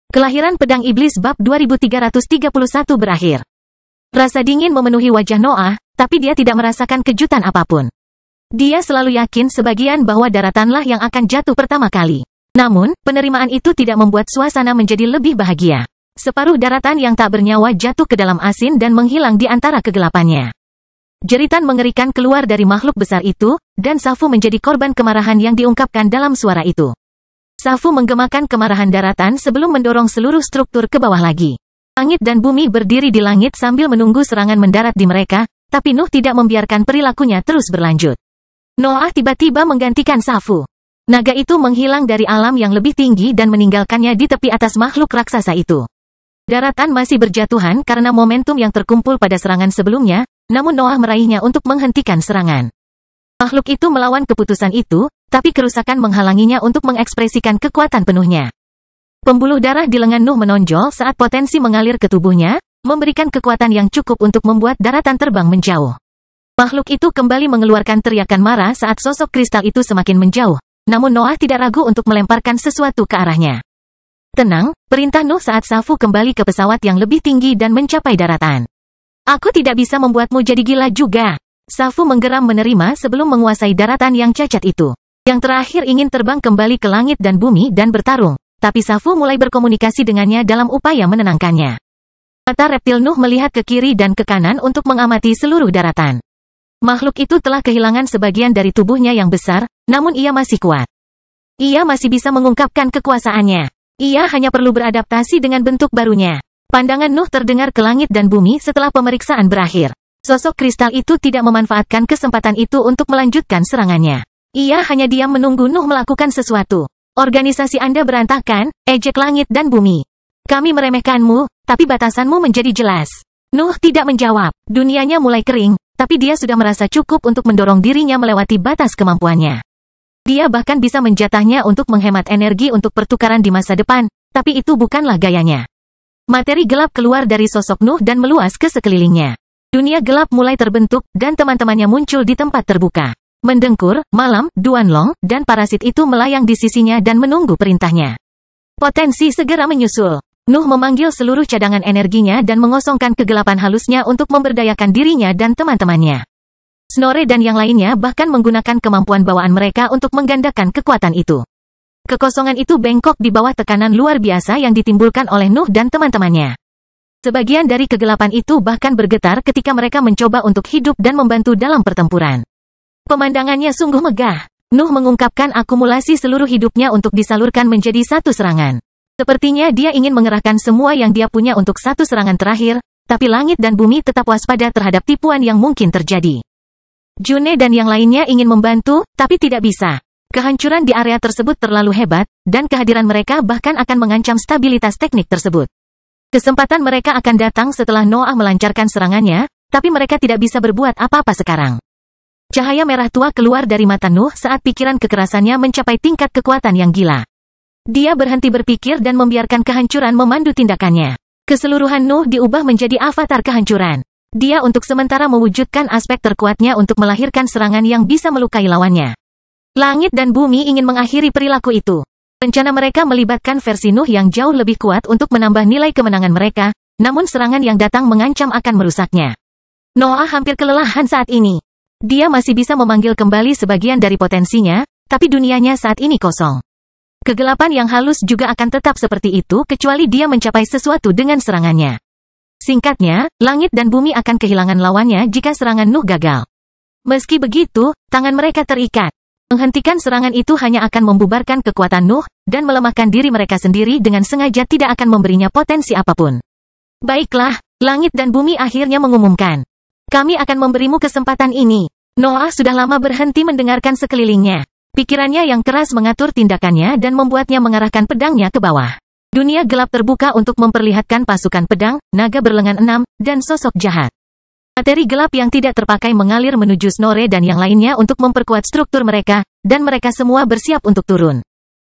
Kelahiran Pedang Iblis bab 2331 berakhir. Rasa dingin memenuhi wajah Noah, tapi dia tidak merasakan kejutan apapun. Dia selalu yakin sebagian bahwa daratanlah yang akan jatuh pertama kali. Namun, penerimaan itu tidak membuat suasana menjadi lebih bahagia. Separuh daratan yang tak bernyawa jatuh ke dalam asin dan menghilang di antara kegelapannya. Jeritan mengerikan keluar dari makhluk besar itu, dan Safu menjadi korban kemarahan yang diungkapkan dalam suara itu. Safu menggemakan kemarahan daratan sebelum mendorong seluruh struktur ke bawah lagi. Langit dan bumi berdiri di langit sambil menunggu serangan mendarat di mereka, tapi Nuh tidak membiarkan perilakunya terus berlanjut. Noah tiba-tiba menggantikan Safu. Naga itu menghilang dari alam yang lebih tinggi dan meninggalkannya di tepi atas makhluk raksasa itu. Daratan masih berjatuhan karena momentum yang terkumpul pada serangan sebelumnya, namun Noah meraihnya untuk menghentikan serangan. Makhluk itu melawan keputusan itu, tapi kerusakan menghalanginya untuk mengekspresikan kekuatan penuhnya. Pembuluh darah di lengan Nuh menonjol saat potensi mengalir ke tubuhnya, memberikan kekuatan yang cukup untuk membuat daratan terbang menjauh. Makhluk itu kembali mengeluarkan teriakan marah saat sosok kristal itu semakin menjauh, namun Noah tidak ragu untuk melemparkan sesuatu ke arahnya. Tenang, perintah Nuh saat Safu kembali ke pesawat yang lebih tinggi dan mencapai daratan. Aku tidak bisa membuatmu jadi gila juga. Safu menggeram menerima sebelum menguasai daratan yang cacat itu. Yang terakhir ingin terbang kembali ke langit dan bumi dan bertarung, tapi Safu mulai berkomunikasi dengannya dalam upaya menenangkannya. Mata reptil Nuh melihat ke kiri dan ke kanan untuk mengamati seluruh daratan. Makhluk itu telah kehilangan sebagian dari tubuhnya yang besar, namun ia masih kuat. Ia masih bisa mengungkapkan kekuasaannya. Ia hanya perlu beradaptasi dengan bentuk barunya. Pandangan Nuh terdengar ke langit dan bumi setelah pemeriksaan berakhir. Sosok kristal itu tidak memanfaatkan kesempatan itu untuk melanjutkan serangannya. Ia hanya diam menunggu Nuh melakukan sesuatu. Organisasi Anda berantakan, ejek langit dan bumi. Kami meremehkanmu, tapi batasanmu menjadi jelas. Nuh tidak menjawab. Dunianya mulai kering, tapi dia sudah merasa cukup untuk mendorong dirinya melewati batas kemampuannya. Dia bahkan bisa menjatahnya untuk menghemat energi untuk pertukaran di masa depan, tapi itu bukanlah gayanya. Materi gelap keluar dari sosok Nuh dan meluas ke sekelilingnya. Dunia gelap mulai terbentuk, dan teman-temannya muncul di tempat terbuka. Mendengkur, Malam, Duanlong, dan parasit itu melayang di sisinya dan menunggu perintahnya. Potensi segera menyusul. Nuh memanggil seluruh cadangan energinya dan mengosongkan kegelapan halusnya untuk memberdayakan dirinya dan teman-temannya. Snorre dan yang lainnya bahkan menggunakan kemampuan bawaan mereka untuk menggandakan kekuatan itu. Kekosongan itu bengkok di bawah tekanan luar biasa yang ditimbulkan oleh Nuh dan teman-temannya. Sebagian dari kegelapan itu bahkan bergetar ketika mereka mencoba untuk hidup dan membantu dalam pertempuran. Pemandangannya sungguh megah. Nuh mengungkapkan akumulasi seluruh hidupnya untuk disalurkan menjadi satu serangan. Sepertinya dia ingin mengerahkan semua yang dia punya untuk satu serangan terakhir, tapi langit dan bumi tetap waspada terhadap tipuan yang mungkin terjadi. June dan yang lainnya ingin membantu, tapi tidak bisa. Kehancuran di area tersebut terlalu hebat, dan kehadiran mereka bahkan akan mengancam stabilitas teknik tersebut. Kesempatan mereka akan datang setelah Noah melancarkan serangannya, tapi mereka tidak bisa berbuat apa-apa sekarang. Cahaya merah tua keluar dari mata Nuh saat pikiran kekerasannya mencapai tingkat kekuatan yang gila. Dia berhenti berpikir dan membiarkan kehancuran memandu tindakannya. Keseluruhan Nuh diubah menjadi avatar kehancuran. Dia untuk sementara mewujudkan aspek terkuatnya untuk melahirkan serangan yang bisa melukai lawannya. Langit dan bumi ingin mengakhiri perilaku itu. Rencana mereka melibatkan versi Nuh yang jauh lebih kuat untuk menambah nilai kemenangan mereka, namun serangan yang datang mengancam akan merusaknya. Noah hampir kelelahan saat ini. Dia masih bisa memanggil kembali sebagian dari potensinya, tapi dunianya saat ini kosong. Kegelapan yang halus juga akan tetap seperti itu kecuali dia mencapai sesuatu dengan serangannya. Singkatnya, langit dan bumi akan kehilangan lawannya jika serangan Nuh gagal. Meski begitu, tangan mereka terikat. Menghentikan serangan itu hanya akan membubarkan kekuatan Nuh, dan melemahkan diri mereka sendiri dengan sengaja tidak akan memberinya potensi apapun. Baiklah, langit dan bumi akhirnya mengumumkan. Kami akan memberimu kesempatan ini. Noah sudah lama berhenti mendengarkan sekelilingnya. Pikirannya yang keras mengatur tindakannya dan membuatnya mengarahkan pedangnya ke bawah. Dunia gelap terbuka untuk memperlihatkan pasukan pedang, naga berlengan 6, dan sosok jahat. Materi gelap yang tidak terpakai mengalir menuju Snorre dan yang lainnya untuk memperkuat struktur mereka, dan mereka semua bersiap untuk turun.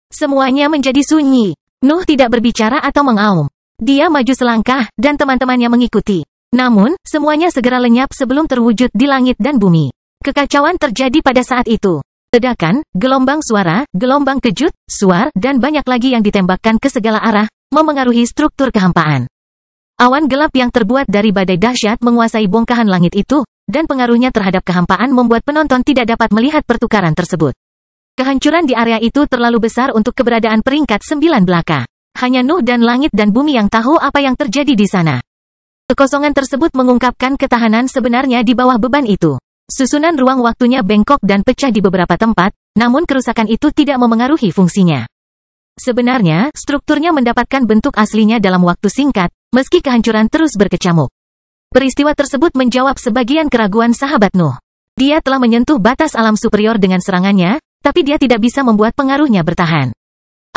Semuanya menjadi sunyi. Nuh tidak berbicara atau mengaum. Dia maju selangkah, dan teman-temannya mengikuti. Namun, semuanya segera lenyap sebelum terwujud di langit dan bumi. Kekacauan terjadi pada saat itu. Ledakan, gelombang suara, gelombang kejut, suar, dan banyak lagi yang ditembakkan ke segala arah, memengaruhi struktur kehampaan. Awan gelap yang terbuat dari badai dahsyat menguasai bongkahan langit itu, dan pengaruhnya terhadap kehampaan membuat penonton tidak dapat melihat pertukaran tersebut. Kehancuran di area itu terlalu besar untuk keberadaan peringkat 9 belaka. Hanya Nuh dan langit dan bumi yang tahu apa yang terjadi di sana. Kekosongan tersebut mengungkapkan ketahanan sebenarnya di bawah beban itu. Susunan ruang waktunya bengkok dan pecah di beberapa tempat, namun kerusakan itu tidak memengaruhi fungsinya. Sebenarnya, strukturnya mendapatkan bentuk aslinya dalam waktu singkat, meski kehancuran terus berkecamuk. Peristiwa tersebut menjawab sebagian keraguan sahabat Nuh. Dia telah menyentuh batas alam superior dengan serangannya, tapi dia tidak bisa membuat pengaruhnya bertahan.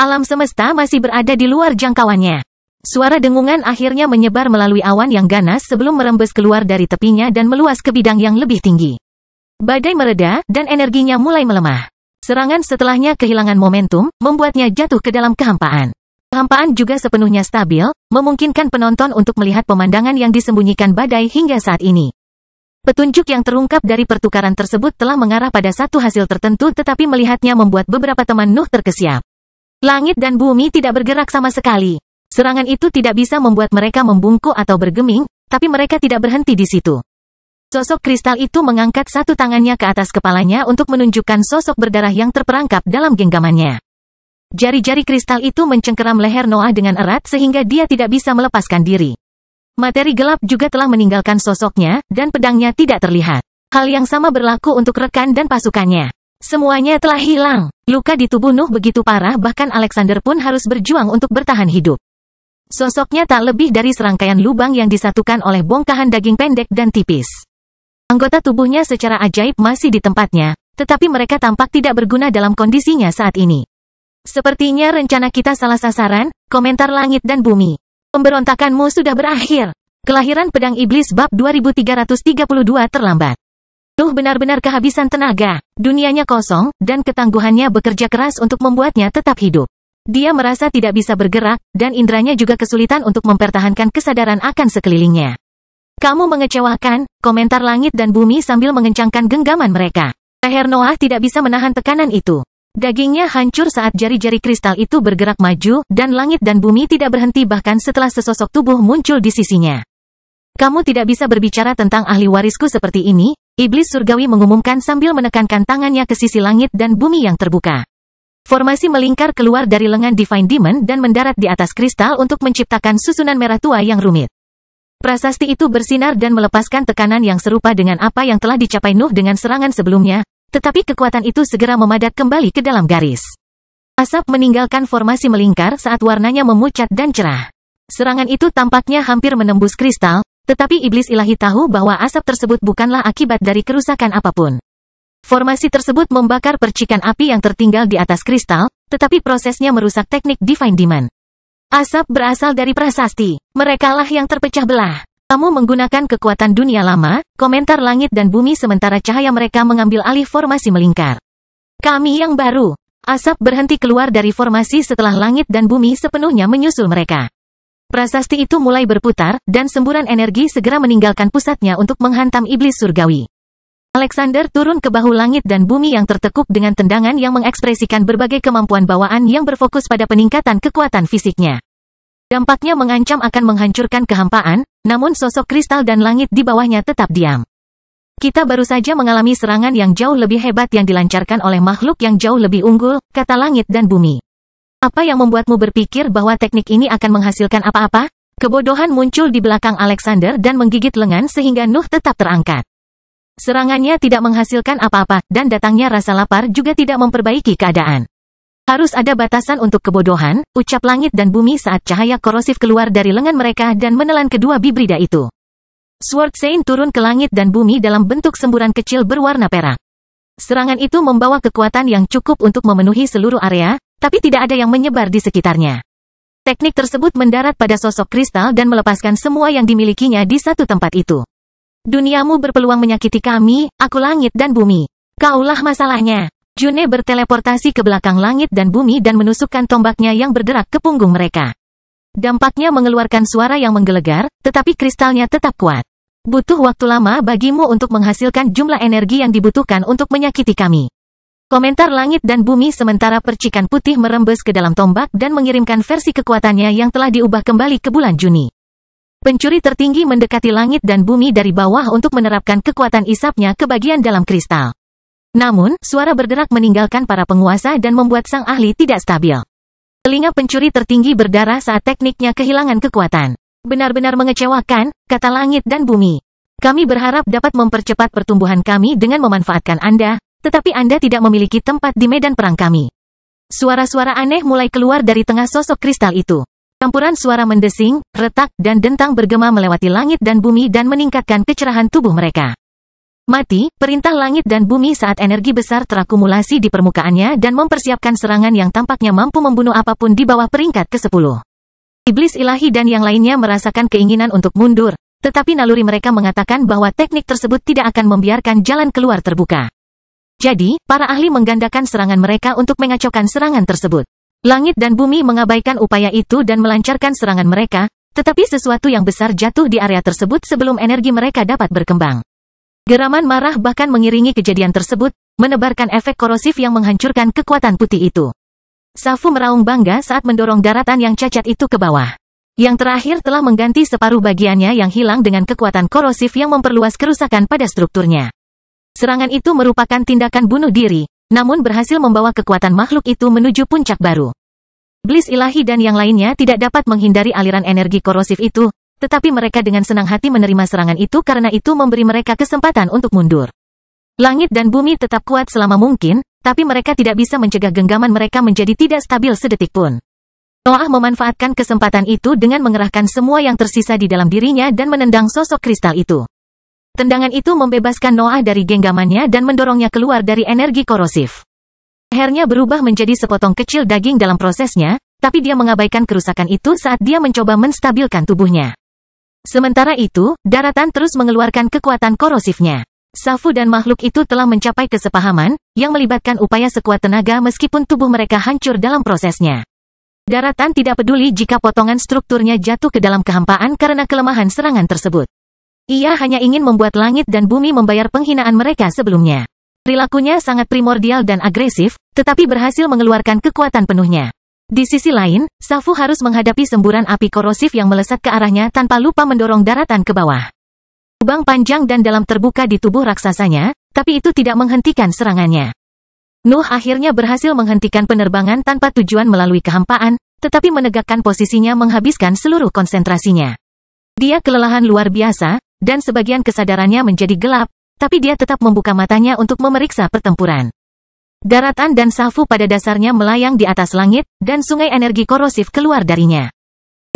Alam semesta masih berada di luar jangkauannya. Suara dengungan akhirnya menyebar melalui awan yang ganas sebelum merembes keluar dari tepinya dan meluas ke bidang yang lebih tinggi. Badai mereda, dan energinya mulai melemah. Serangan setelahnya kehilangan momentum, membuatnya jatuh ke dalam kehampaan. Kehampaan juga sepenuhnya stabil, memungkinkan penonton untuk melihat pemandangan yang disembunyikan badai hingga saat ini. Petunjuk yang terungkap dari pertukaran tersebut telah mengarah pada satu hasil tertentu, tetapi melihatnya membuat beberapa teman Nuh terkesiap. Langit dan bumi tidak bergerak sama sekali. Serangan itu tidak bisa membuat mereka membungkuk atau bergeming, tapi mereka tidak berhenti di situ. Sosok kristal itu mengangkat satu tangannya ke atas kepalanya untuk menunjukkan sosok berdarah yang terperangkap dalam genggamannya. Jari-jari kristal itu mencengkeram leher Noah dengan erat sehingga dia tidak bisa melepaskan diri. Materi gelap juga telah meninggalkan sosoknya, dan pedangnya tidak terlihat. Hal yang sama berlaku untuk rekan dan pasukannya. Semuanya telah hilang. Luka di tubuh Nuh begitu parah bahkan Alexander pun harus berjuang untuk bertahan hidup. Sosoknya tak lebih dari serangkaian lubang yang disatukan oleh bongkahan daging pendek dan tipis. Anggota tubuhnya secara ajaib masih di tempatnya, tetapi mereka tampak tidak berguna dalam kondisinya saat ini. Sepertinya rencana kita salah sasaran, komentar langit dan bumi. Pemberontakanmu sudah berakhir. Kelahiran pedang iblis bab 2332 terlambat. Nuh benar-benar kehabisan tenaga, dunianya kosong, dan ketangguhannya bekerja keras untuk membuatnya tetap hidup. Dia merasa tidak bisa bergerak, dan indranya juga kesulitan untuk mempertahankan kesadaran akan sekelilingnya. Kamu mengecewakan, komentar langit dan bumi sambil mengencangkan genggaman mereka. Leher Noah tidak bisa menahan tekanan itu. Dagingnya hancur saat jari-jari kristal itu bergerak maju, dan langit dan bumi tidak berhenti bahkan setelah sesosok tubuh muncul di sisinya. Kamu tidak bisa berbicara tentang ahli warisku seperti ini, iblis surgawi mengumumkan sambil menekankan tangannya ke sisi langit dan bumi yang terbuka. Formasi melingkar keluar dari lengan Divine Demon dan mendarat di atas kristal untuk menciptakan susunan merah tua yang rumit. Prasasti itu bersinar dan melepaskan tekanan yang serupa dengan apa yang telah dicapai Nuh dengan serangan sebelumnya, tetapi kekuatan itu segera memadat kembali ke dalam garis. Asap meninggalkan formasi melingkar saat warnanya memucat dan cerah. Serangan itu tampaknya hampir menembus kristal, tetapi iblis ilahi tahu bahwa asap tersebut bukanlah akibat dari kerusakan apapun. Formasi tersebut membakar percikan api yang tertinggal di atas kristal, tetapi prosesnya merusak teknik Divine Demon. Asap berasal dari prasasti. Merekalah yang terpecah belah. Kamu menggunakan kekuatan dunia lama, komentar langit dan bumi sementara cahaya mereka mengambil alih formasi melingkar. Kami yang baru. Asap berhenti keluar dari formasi setelah langit dan bumi sepenuhnya menyusul mereka. Prasasti itu mulai berputar, dan semburan energi segera meninggalkan pusatnya untuk menghantam iblis surgawi. Alexander turun ke bahu langit dan bumi yang tertekuk dengan tendangan yang mengekspresikan berbagai kemampuan bawaan yang berfokus pada peningkatan kekuatan fisiknya. Dampaknya mengancam akan menghancurkan kehampaan, namun sosok kristal dan langit di bawahnya tetap diam. Kita baru saja mengalami serangan yang jauh lebih hebat yang dilancarkan oleh makhluk yang jauh lebih unggul, kata langit dan bumi. Apa yang membuatmu berpikir bahwa teknik ini akan menghasilkan apa-apa? Kebodohan muncul di belakang Alexander dan menggigit lengan sehingga Nuh tetap terangkat. Serangannya tidak menghasilkan apa-apa, dan datangnya rasa lapar juga tidak memperbaiki keadaan. Harus ada batasan untuk kebodohan, ucap langit dan bumi saat cahaya korosif keluar dari lengan mereka dan menelan kedua bibrida itu. Sword Saint turun ke langit dan bumi dalam bentuk semburan kecil berwarna perak. Serangan itu membawa kekuatan yang cukup untuk memenuhi seluruh area, tapi tidak ada yang menyebar di sekitarnya. Teknik tersebut mendarat pada sosok kristal dan melepaskan semua yang dimilikinya di satu tempat itu. Duniamu berpeluang menyakiti kami, aku langit dan bumi. Kaulah masalahnya. June berteleportasi ke belakang langit dan bumi dan menusukkan tombaknya yang bergerak ke punggung mereka. Dampaknya mengeluarkan suara yang menggelegar, tetapi kristalnya tetap kuat. Butuh waktu lama bagimu untuk menghasilkan jumlah energi yang dibutuhkan untuk menyakiti kami. Komentar langit dan bumi sementara percikan putih merembes ke dalam tombak dan mengirimkan versi kekuatannya yang telah diubah kembali ke bulan Juni. Pencuri tertinggi mendekati langit dan bumi dari bawah untuk menerapkan kekuatan isapnya ke bagian dalam kristal. Namun, suara berderak meninggalkan para penguasa dan membuat sang ahli tidak stabil. Telinga pencuri tertinggi berdarah saat tekniknya kehilangan kekuatan. Benar-benar mengecewakan, kata langit dan bumi. Kami berharap dapat mempercepat pertumbuhan kami dengan memanfaatkan Anda, tetapi Anda tidak memiliki tempat di medan perang kami. Suara-suara aneh mulai keluar dari tengah sosok kristal itu. Campuran suara mendesing, retak, dan dentang bergema melewati langit dan bumi dan meningkatkan kecerahan tubuh mereka. Mati, perintah langit dan bumi saat energi besar terakumulasi di permukaannya dan mempersiapkan serangan yang tampaknya mampu membunuh apapun di bawah peringkat ke-10. Iblis ilahi dan yang lainnya merasakan keinginan untuk mundur, tetapi naluri mereka mengatakan bahwa teknik tersebut tidak akan membiarkan jalan keluar terbuka. Jadi, para ahli menggandakan serangan mereka untuk mengacaukan serangan tersebut. Langit dan bumi mengabaikan upaya itu dan melancarkan serangan mereka, tetapi sesuatu yang besar jatuh di area tersebut sebelum energi mereka dapat berkembang. Geraman marah bahkan mengiringi kejadian tersebut, menebarkan efek korosif yang menghancurkan kekuatan putih itu. Safu meraung bangga saat mendorong daratan yang cacat itu ke bawah. Yang terakhir telah mengganti separuh bagiannya yang hilang dengan kekuatan korosif yang memperluas kerusakan pada strukturnya. Serangan itu merupakan tindakan bunuh diri, namun berhasil membawa kekuatan makhluk itu menuju puncak baru. Iblis ilahi dan yang lainnya tidak dapat menghindari aliran energi korosif itu, tetapi mereka dengan senang hati menerima serangan itu karena itu memberi mereka kesempatan untuk mundur. Langit dan bumi tetap kuat selama mungkin, tapi mereka tidak bisa mencegah genggaman mereka menjadi tidak stabil sedetik pun. Noah memanfaatkan kesempatan itu dengan mengerahkan semua yang tersisa di dalam dirinya dan menendang sosok kristal itu. Tendangan itu membebaskan Noah dari genggamannya dan mendorongnya keluar dari energi korosif. Lehernya berubah menjadi sepotong kecil daging dalam prosesnya, tapi dia mengabaikan kerusakan itu saat dia mencoba menstabilkan tubuhnya. Sementara itu, daratan terus mengeluarkan kekuatan korosifnya. Safu dan makhluk itu telah mencapai kesepahaman, yang melibatkan upaya sekuat tenaga meskipun tubuh mereka hancur dalam prosesnya. Daratan tidak peduli jika potongan strukturnya jatuh ke dalam kehampaan karena kelemahan serangan tersebut. Ia hanya ingin membuat langit dan bumi membayar penghinaan mereka sebelumnya. Perilakunya sangat primordial dan agresif, tetapi berhasil mengeluarkan kekuatan penuhnya. Di sisi lain, Safu harus menghadapi semburan api korosif yang melesat ke arahnya tanpa lupa mendorong daratan ke bawah. Lubang panjang dan dalam terbuka di tubuh raksasanya, tapi itu tidak menghentikan serangannya. Nuh akhirnya berhasil menghentikan penerbangan tanpa tujuan melalui kehampaan, tetapi menegakkan posisinya menghabiskan seluruh konsentrasinya. Dia kelelahan luar biasa, dan sebagian kesadarannya menjadi gelap, tapi dia tetap membuka matanya untuk memeriksa pertempuran. Daratan dan Safu pada dasarnya melayang di atas langit, dan sungai energi korosif keluar darinya.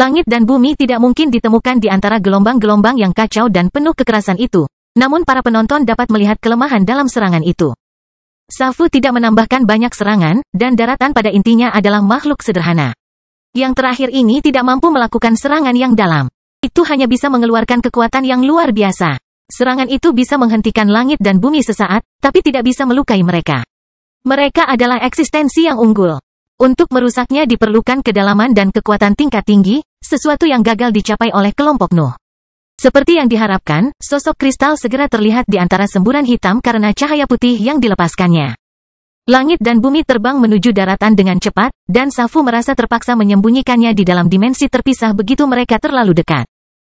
Langit dan bumi tidak mungkin ditemukan di antara gelombang-gelombang yang kacau dan penuh kekerasan itu, namun para penonton dapat melihat kelemahan dalam serangan itu. Safu tidak menambahkan banyak serangan, dan daratan pada intinya adalah makhluk sederhana. Yang terakhir ini tidak mampu melakukan serangan yang dalam. Itu hanya bisa mengeluarkan kekuatan yang luar biasa. Serangan itu bisa menghentikan langit dan bumi sesaat, tapi tidak bisa melukai mereka. Mereka adalah eksistensi yang unggul. Untuk merusaknya diperlukan kedalaman dan kekuatan tingkat tinggi, sesuatu yang gagal dicapai oleh kelompok Nuh. Seperti yang diharapkan, sosok kristal segera terlihat di antara semburan hitam karena cahaya putih yang dilepaskannya. Langit dan bumi terbang menuju daratan dengan cepat, dan Safu merasa terpaksa menyembunyikannya di dalam dimensi terpisah begitu mereka terlalu dekat.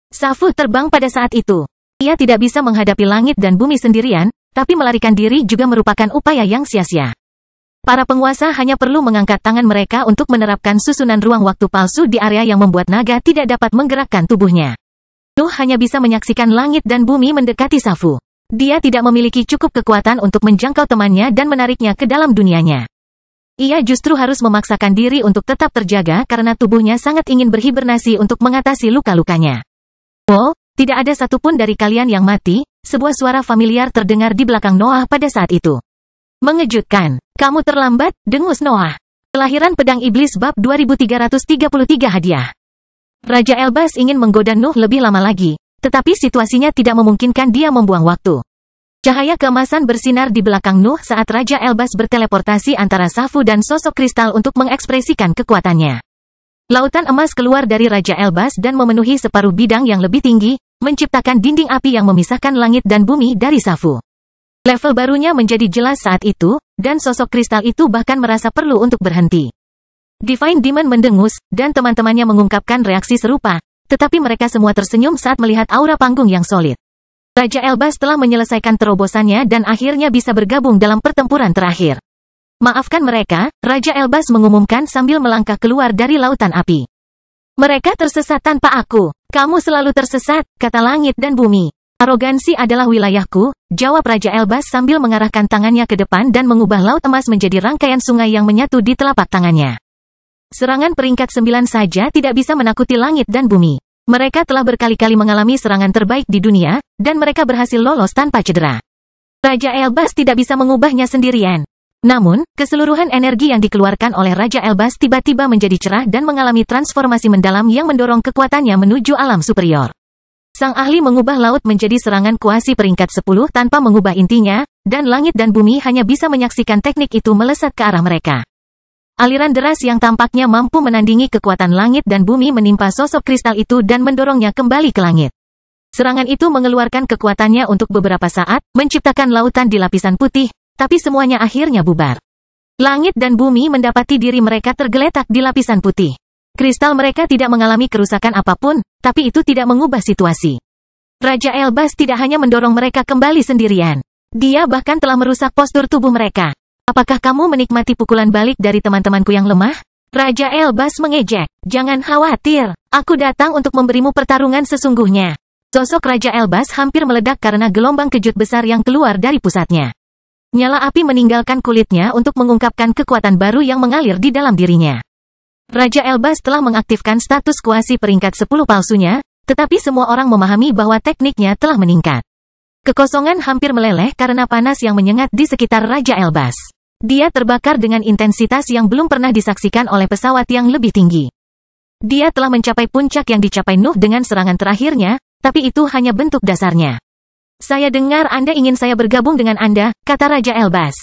Safu terbang pada saat itu. Ia tidak bisa menghadapi langit dan bumi sendirian, tapi melarikan diri juga merupakan upaya yang sia-sia. Para penguasa hanya perlu mengangkat tangan mereka untuk menerapkan susunan ruang waktu palsu di area yang membuat naga tidak dapat menggerakkan tubuhnya. Nuh hanya bisa menyaksikan langit dan bumi mendekati Safu. Dia tidak memiliki cukup kekuatan untuk menjangkau temannya dan menariknya ke dalam dunianya. Ia justru harus memaksakan diri untuk tetap terjaga karena tubuhnya sangat ingin berhibernasi untuk mengatasi luka-lukanya. "Oh, tidak ada satupun dari kalian yang mati," sebuah suara familiar terdengar di belakang Noah pada saat itu. "Mengejutkan. Kamu terlambat," dengus Noah. Kelahiran Pedang Iblis Bab 2333 Hadiah. Raja Elbas ingin menggoda Nuh lebih lama lagi, tetapi situasinya tidak memungkinkan dia membuang waktu. Cahaya keemasan bersinar di belakang Nuh saat Raja Elbas berteleportasi antara Safu dan sosok kristal untuk mengekspresikan kekuatannya. Lautan emas keluar dari Raja Elbas dan memenuhi separuh bidang yang lebih tinggi, menciptakan dinding api yang memisahkan langit dan bumi dari Safu. Level barunya menjadi jelas saat itu, dan sosok kristal itu bahkan merasa perlu untuk berhenti. Divine Demon mendengus, dan teman-temannya mengungkapkan reaksi serupa, tetapi mereka semua tersenyum saat melihat aura panggung yang solid. Raja Elbas telah menyelesaikan terobosannya dan akhirnya bisa bergabung dalam pertempuran terakhir. Maafkan mereka, Raja Elbas mengumumkan sambil melangkah keluar dari lautan api. Mereka tersesat tanpa aku. Kamu selalu tersesat, kata langit dan bumi. Arogansi adalah wilayahku, jawab Raja Elbas sambil mengarahkan tangannya ke depan dan mengubah laut emas menjadi rangkaian sungai yang menyatu di telapak tangannya. Serangan peringkat 9 saja tidak bisa menakuti langit dan bumi. Mereka telah berkali-kali mengalami serangan terbaik di dunia, dan mereka berhasil lolos tanpa cedera. Raja Elbas tidak bisa mengubahnya sendirian. Namun, keseluruhan energi yang dikeluarkan oleh Raja Elbas tiba-tiba menjadi cerah dan mengalami transformasi mendalam yang mendorong kekuatannya menuju alam superior. Sang ahli mengubah laut menjadi serangan kuasi peringkat 10 tanpa mengubah intinya, dan langit dan bumi hanya bisa menyaksikan teknik itu melesat ke arah mereka. Aliran deras yang tampaknya mampu menandingi kekuatan langit dan bumi menimpa sosok kristal itu dan mendorongnya kembali ke langit. Serangan itu mengeluarkan kekuatannya untuk beberapa saat, menciptakan lautan di lapisan putih, tapi semuanya akhirnya bubar. Langit dan bumi mendapati diri mereka tergeletak di lapisan putih. Kristal mereka tidak mengalami kerusakan apapun, tapi itu tidak mengubah situasi. Raja Elbas tidak hanya mendorong mereka kembali sendirian. Dia bahkan telah merusak postur tubuh mereka. Apakah kamu menikmati pukulan balik dari teman-temanku yang lemah? Raja Elbas mengejek. Jangan khawatir, aku datang untuk memberimu pertarungan sesungguhnya. Sosok Raja Elbas hampir meledak karena gelombang kejut besar yang keluar dari pusatnya. Nyala api meninggalkan kulitnya untuk mengungkapkan kekuatan baru yang mengalir di dalam dirinya. Raja Elbas telah mengaktifkan status kuasi peringkat 10 palsunya, tetapi semua orang memahami bahwa tekniknya telah meningkat. Kekosongan hampir meleleh karena panas yang menyengat di sekitar Raja Elbas. Dia terbakar dengan intensitas yang belum pernah disaksikan oleh pesawat yang lebih tinggi. Dia telah mencapai puncak yang dicapai Nuh dengan serangan terakhirnya, tapi itu hanya bentuk dasarnya. Saya dengar Anda ingin saya bergabung dengan Anda, kata Raja Elbas.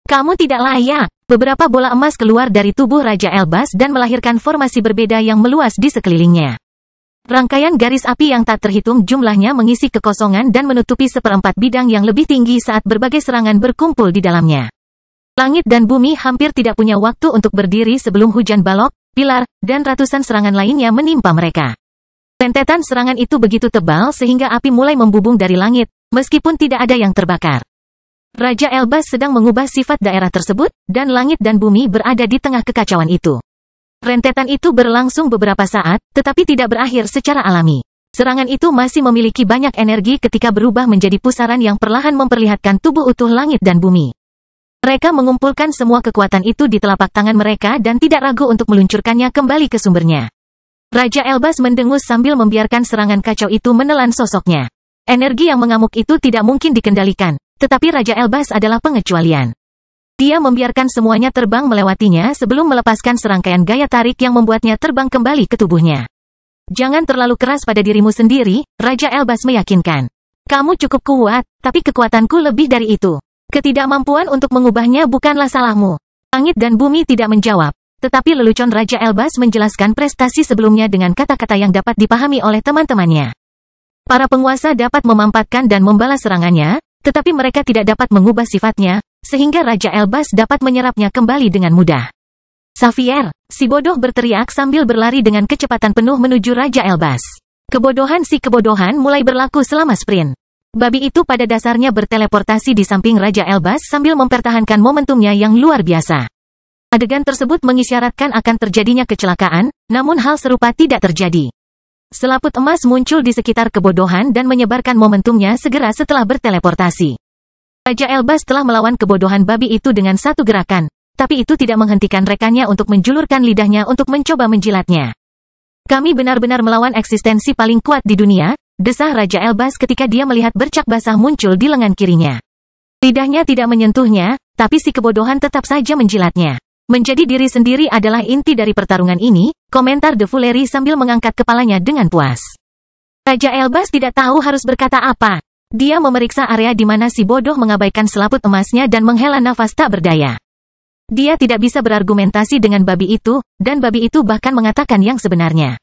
Kamu tidak layak. Beberapa bola emas keluar dari tubuh Raja Elbas dan melahirkan formasi berbeda yang meluas di sekelilingnya. Rangkaian garis api yang tak terhitung jumlahnya mengisi kekosongan dan menutupi seperempat bidang yang lebih tinggi saat berbagai serangan berkumpul di dalamnya. Langit dan bumi hampir tidak punya waktu untuk berdiri sebelum hujan balok, pilar, dan ratusan serangan lainnya menimpa mereka. Rentetan serangan itu begitu tebal sehingga api mulai membubung dari langit, meskipun tidak ada yang terbakar. Raja Elbas sedang mengubah sifat daerah tersebut, dan langit dan bumi berada di tengah kekacauan itu. Rentetan itu berlangsung beberapa saat, tetapi tidak berakhir secara alami. Serangan itu masih memiliki banyak energi ketika berubah menjadi pusaran yang perlahan memperlihatkan tubuh utuh langit dan bumi. Mereka mengumpulkan semua kekuatan itu di telapak tangan mereka dan tidak ragu untuk meluncurkannya kembali ke sumbernya. Raja Elbas mendengus sambil membiarkan serangan kacau itu menelan sosoknya. Energi yang mengamuk itu tidak mungkin dikendalikan. Tetapi Raja Elbas adalah pengecualian. Dia membiarkan semuanya terbang melewatinya sebelum melepaskan serangkaian gaya tarik yang membuatnya terbang kembali ke tubuhnya. Jangan terlalu keras pada dirimu sendiri, Raja Elbas meyakinkan. Kamu cukup kuat, tapi kekuatanku lebih dari itu. Ketidakmampuan untuk mengubahnya bukanlah salahmu. Langit dan bumi tidak menjawab, tetapi lelucon Raja Elbas menjelaskan prestasi sebelumnya dengan kata-kata yang dapat dipahami oleh teman-temannya. Para penguasa dapat memampatkan dan membalas serangannya, tetapi mereka tidak dapat mengubah sifatnya, sehingga Raja Elbas dapat menyerapnya kembali dengan mudah. Xavier, si bodoh berteriak sambil berlari dengan kecepatan penuh menuju Raja Elbas. Kebodohan si kebodohan mulai berlaku selama sprint. Babi itu pada dasarnya berteleportasi di samping Raja Elbas sambil mempertahankan momentumnya yang luar biasa. Adegan tersebut mengisyaratkan akan terjadinya kecelakaan, namun hal serupa tidak terjadi. Selaput emas muncul di sekitar kebodohan dan menyebarkan momentumnya segera setelah berteleportasi. Raja Elbas telah melawan kebodohan babi itu dengan satu gerakan, tapi itu tidak menghentikan rekannya untuk menjulurkan lidahnya untuk mencoba menjilatnya. Kami benar-benar melawan eksistensi paling kuat di dunia, desah Raja Elbas ketika dia melihat bercak basah muncul di lengan kirinya. Lidahnya tidak menyentuhnya, tapi si kebodohan tetap saja menjilatnya. Menjadi diri sendiri adalah inti dari pertarungan ini, komentar The Fuleri sambil mengangkat kepalanya dengan puas. Raja Elbas tidak tahu harus berkata apa. Dia memeriksa area di mana si bodoh mengabaikan selaput emasnya dan menghela nafas tak berdaya. Dia tidak bisa berargumentasi dengan babi itu, dan babi itu bahkan mengatakan yang sebenarnya.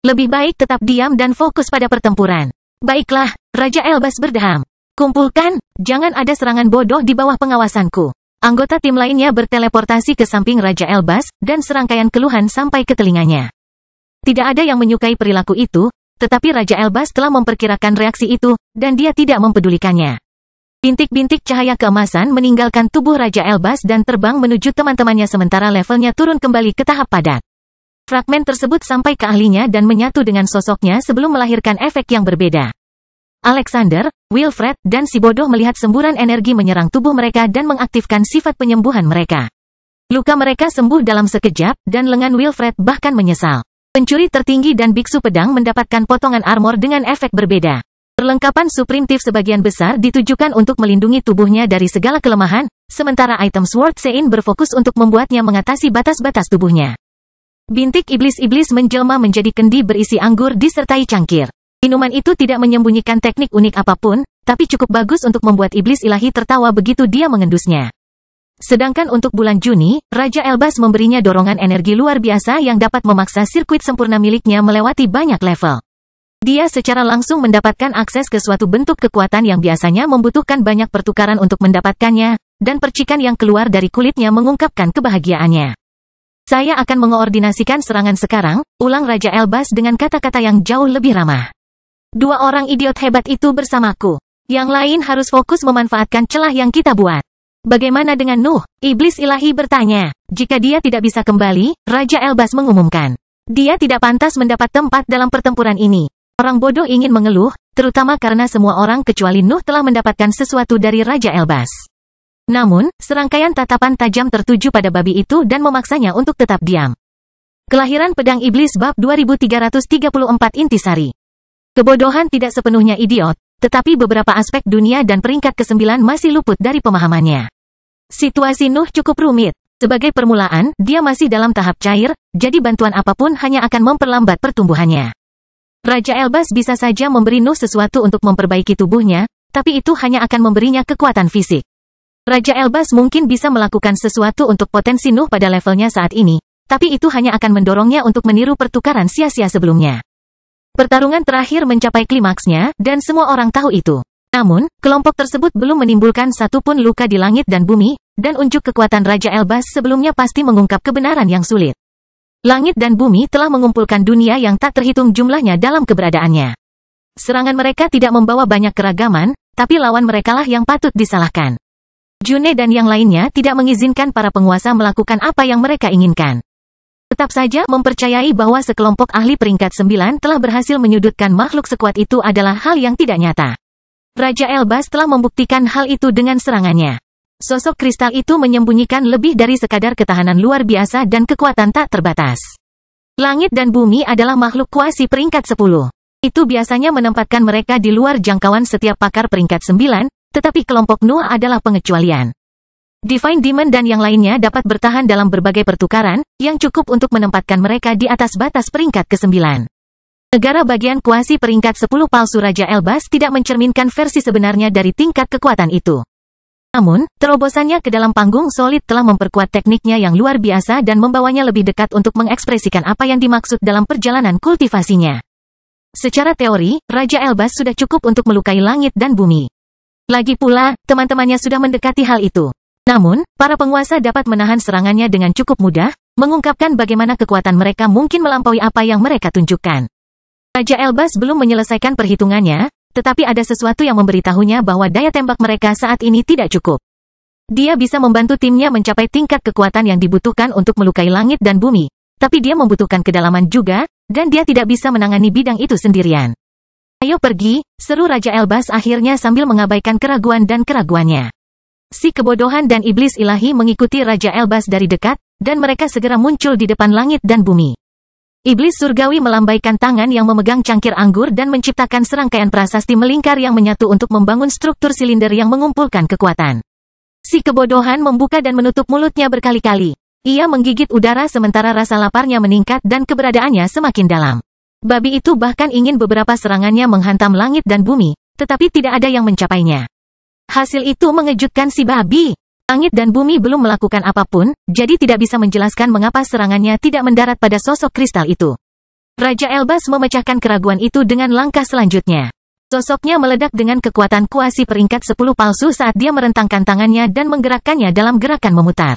Lebih baik tetap diam dan fokus pada pertempuran. Baiklah, Raja Elbas berdeham. Kumpulkan, jangan ada serangan bodoh di bawah pengawasanku. Anggota tim lainnya berteleportasi ke samping Raja Elbas, dan serangkaian keluhan sampai ke telinganya. Tidak ada yang menyukai perilaku itu, tetapi Raja Elbas telah memperkirakan reaksi itu, dan dia tidak mempedulikannya. Bintik-bintik cahaya keemasan meninggalkan tubuh Raja Elbas dan terbang menuju teman-temannya sementara levelnya turun kembali ke tahap padat. Fragmen tersebut sampai ke ahlinya dan menyatu dengan sosoknya sebelum melahirkan efek yang berbeda. Alexander, Wilfred, dan si bodoh melihat semburan energi menyerang tubuh mereka dan mengaktifkan sifat penyembuhan mereka. Luka mereka sembuh dalam sekejap, dan lengan Wilfred bahkan menyesal. Pencuri tertinggi dan biksu pedang mendapatkan potongan armor dengan efek berbeda. Perlengkapan suprimtif sebagian besar ditujukan untuk melindungi tubuhnya dari segala kelemahan, sementara item Sword Sein berfokus untuk membuatnya mengatasi batas-batas tubuhnya. Bintik iblis-iblis menjelma menjadi kendi berisi anggur disertai cangkir. Minuman itu tidak menyembunyikan teknik unik apapun, tapi cukup bagus untuk membuat iblis ilahi tertawa begitu dia mengendusnya. Sedangkan untuk bulan Juni, Raja Elbas memberinya dorongan energi luar biasa yang dapat memaksa sirkuit sempurna miliknya melewati banyak level. Dia secara langsung mendapatkan akses ke suatu bentuk kekuatan yang biasanya membutuhkan banyak pertukaran untuk mendapatkannya, dan percikan yang keluar dari kulitnya mengungkapkan kebahagiaannya. Saya akan mengoordinasikan serangan sekarang, ulang Raja Elbas dengan kata-kata yang jauh lebih ramah. 2 orang idiot hebat itu bersamaku. Yang lain harus fokus memanfaatkan celah yang kita buat. Bagaimana dengan Nuh? Iblis ilahi bertanya. Jika dia tidak bisa kembali, Raja Elbas mengumumkan. Dia tidak pantas mendapat tempat dalam pertempuran ini. Orang bodoh ingin mengeluh, terutama karena semua orang kecuali Nuh telah mendapatkan sesuatu dari Raja Elbas. Namun, serangkaian tatapan tajam tertuju pada babi itu dan memaksanya untuk tetap diam. Kelahiran Pedang Iblis Bab 2334 Intisari. Kebodohan tidak sepenuhnya idiot, tetapi beberapa aspek dunia dan peringkat ke-9 masih luput dari pemahamannya. Situasi Nuh cukup rumit. Sebagai permulaan, dia masih dalam tahap cair, jadi bantuan apapun hanya akan memperlambat pertumbuhannya. Raja Elbas bisa saja memberi Nuh sesuatu untuk memperbaiki tubuhnya, tapi itu hanya akan memberinya kekuatan fisik. Raja Elbas mungkin bisa melakukan sesuatu untuk potensi Nuh pada levelnya saat ini, tapi itu hanya akan mendorongnya untuk meniru pertukaran sia-sia sebelumnya. Pertarungan terakhir mencapai klimaksnya, dan semua orang tahu itu. Namun, kelompok tersebut belum menimbulkan satupun luka di langit dan bumi, dan unjuk kekuatan Raja Elbas sebelumnya pasti mengungkap kebenaran yang sulit. Langit dan bumi telah mengumpulkan dunia yang tak terhitung jumlahnya dalam keberadaannya. Serangan mereka tidak membawa banyak keragaman, tapi lawan merekalah yang patut disalahkan. June dan yang lainnya tidak mengizinkan para penguasa melakukan apa yang mereka inginkan. Tetap saja mempercayai bahwa sekelompok ahli peringkat 9 telah berhasil menyudutkan makhluk sekuat itu adalah hal yang tidak nyata. Raja Elbas telah membuktikan hal itu dengan serangannya. Sosok kristal itu menyembunyikan lebih dari sekadar ketahanan luar biasa dan kekuatan tak terbatas. Langit dan bumi adalah makhluk kuasi peringkat 10. Itu biasanya menempatkan mereka di luar jangkauan setiap pakar peringkat 9, tetapi kelompok Nuh adalah pengecualian. Divine Demon dan yang lainnya dapat bertahan dalam berbagai pertukaran, yang cukup untuk menempatkan mereka di atas batas peringkat ke-9. Negara bagian kuasi peringkat 10 palsu Raja Elbas tidak mencerminkan versi sebenarnya dari tingkat kekuatan itu. Namun, terobosannya ke dalam panggung solid telah memperkuat tekniknya yang luar biasa dan membawanya lebih dekat untuk mengekspresikan apa yang dimaksud dalam perjalanan kultivasinya. Secara teori, Raja Elbas sudah cukup untuk melukai langit dan bumi. Lagi pula, teman-temannya sudah mendekati hal itu. Namun, para penguasa dapat menahan serangannya dengan cukup mudah, mengungkapkan bagaimana kekuatan mereka mungkin melampaui apa yang mereka tunjukkan. Raja Elbas belum menyelesaikan perhitungannya, tetapi ada sesuatu yang memberitahunya bahwa daya tembak mereka saat ini tidak cukup. Dia bisa membantu timnya mencapai tingkat kekuatan yang dibutuhkan untuk melukai langit dan bumi, tapi dia membutuhkan kedalaman juga, dan dia tidak bisa menangani bidang itu sendirian. Ayo pergi, seru Raja Elbas akhirnya sambil mengabaikan keraguan dan keraguannya. Si kebodohan dan iblis ilahi mengikuti Raja Elbas dari dekat, dan mereka segera muncul di depan langit dan bumi. Iblis surgawi melambaikan tangan yang memegang cangkir anggur dan menciptakan serangkaian prasasti melingkar yang menyatu untuk membangun struktur silinder yang mengumpulkan kekuatan. Si kebodohan membuka dan menutup mulutnya berkali-kali. Ia menggigit udara sementara rasa laparnya meningkat dan keberadaannya semakin dalam. Babi itu bahkan ingin beberapa serangannya menghantam langit dan bumi, tetapi tidak ada yang mencapainya. Hasil itu mengejutkan si babi. Langit dan bumi belum melakukan apapun, jadi tidak bisa menjelaskan mengapa serangannya tidak mendarat pada sosok kristal itu. Raja Elbas memecahkan keraguan itu dengan langkah selanjutnya. Sosoknya meledak dengan kekuatan kuasi peringkat 10 palsu saat dia merentangkan tangannya dan menggerakkannya dalam gerakan memutar.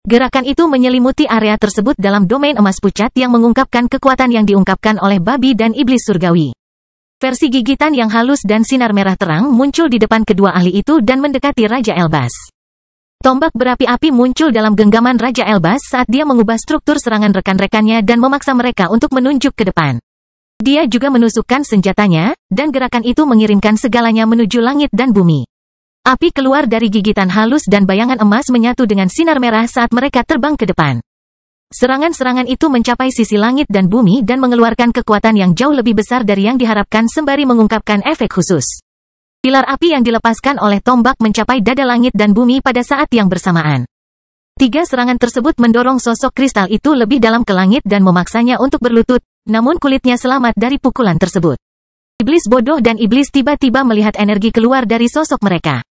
Gerakan itu menyelimuti area tersebut dalam domain emas pucat yang mengungkapkan kekuatan yang diungkapkan oleh babi dan iblis surgawi. Versi gigitan yang halus dan sinar merah terang muncul di depan kedua ahli itu dan mendekati Raja Elbas. Tombak berapi-api muncul dalam genggaman Raja Elbas saat dia mengubah struktur serangan rekan-rekannya dan memaksa mereka untuk menunjuk ke depan. Dia juga menusukkan senjatanya, dan gerakan itu mengirimkan segalanya menuju langit dan bumi. Api keluar dari gigitan halus dan bayangan emas menyatu dengan sinar merah saat mereka terbang ke depan. Serangan-serangan itu mencapai sisi langit dan bumi dan mengeluarkan kekuatan yang jauh lebih besar dari yang diharapkan sembari mengungkapkan efek khusus. Pilar api yang dilepaskan oleh tombak mencapai dada langit dan bumi pada saat yang bersamaan. 3 serangan tersebut mendorong sosok kristal itu lebih dalam ke langit dan memaksanya untuk berlutut, namun kulitnya selamat dari pukulan tersebut. Iblis bodoh dan iblis tiba-tiba melihat energi keluar dari sosok mereka.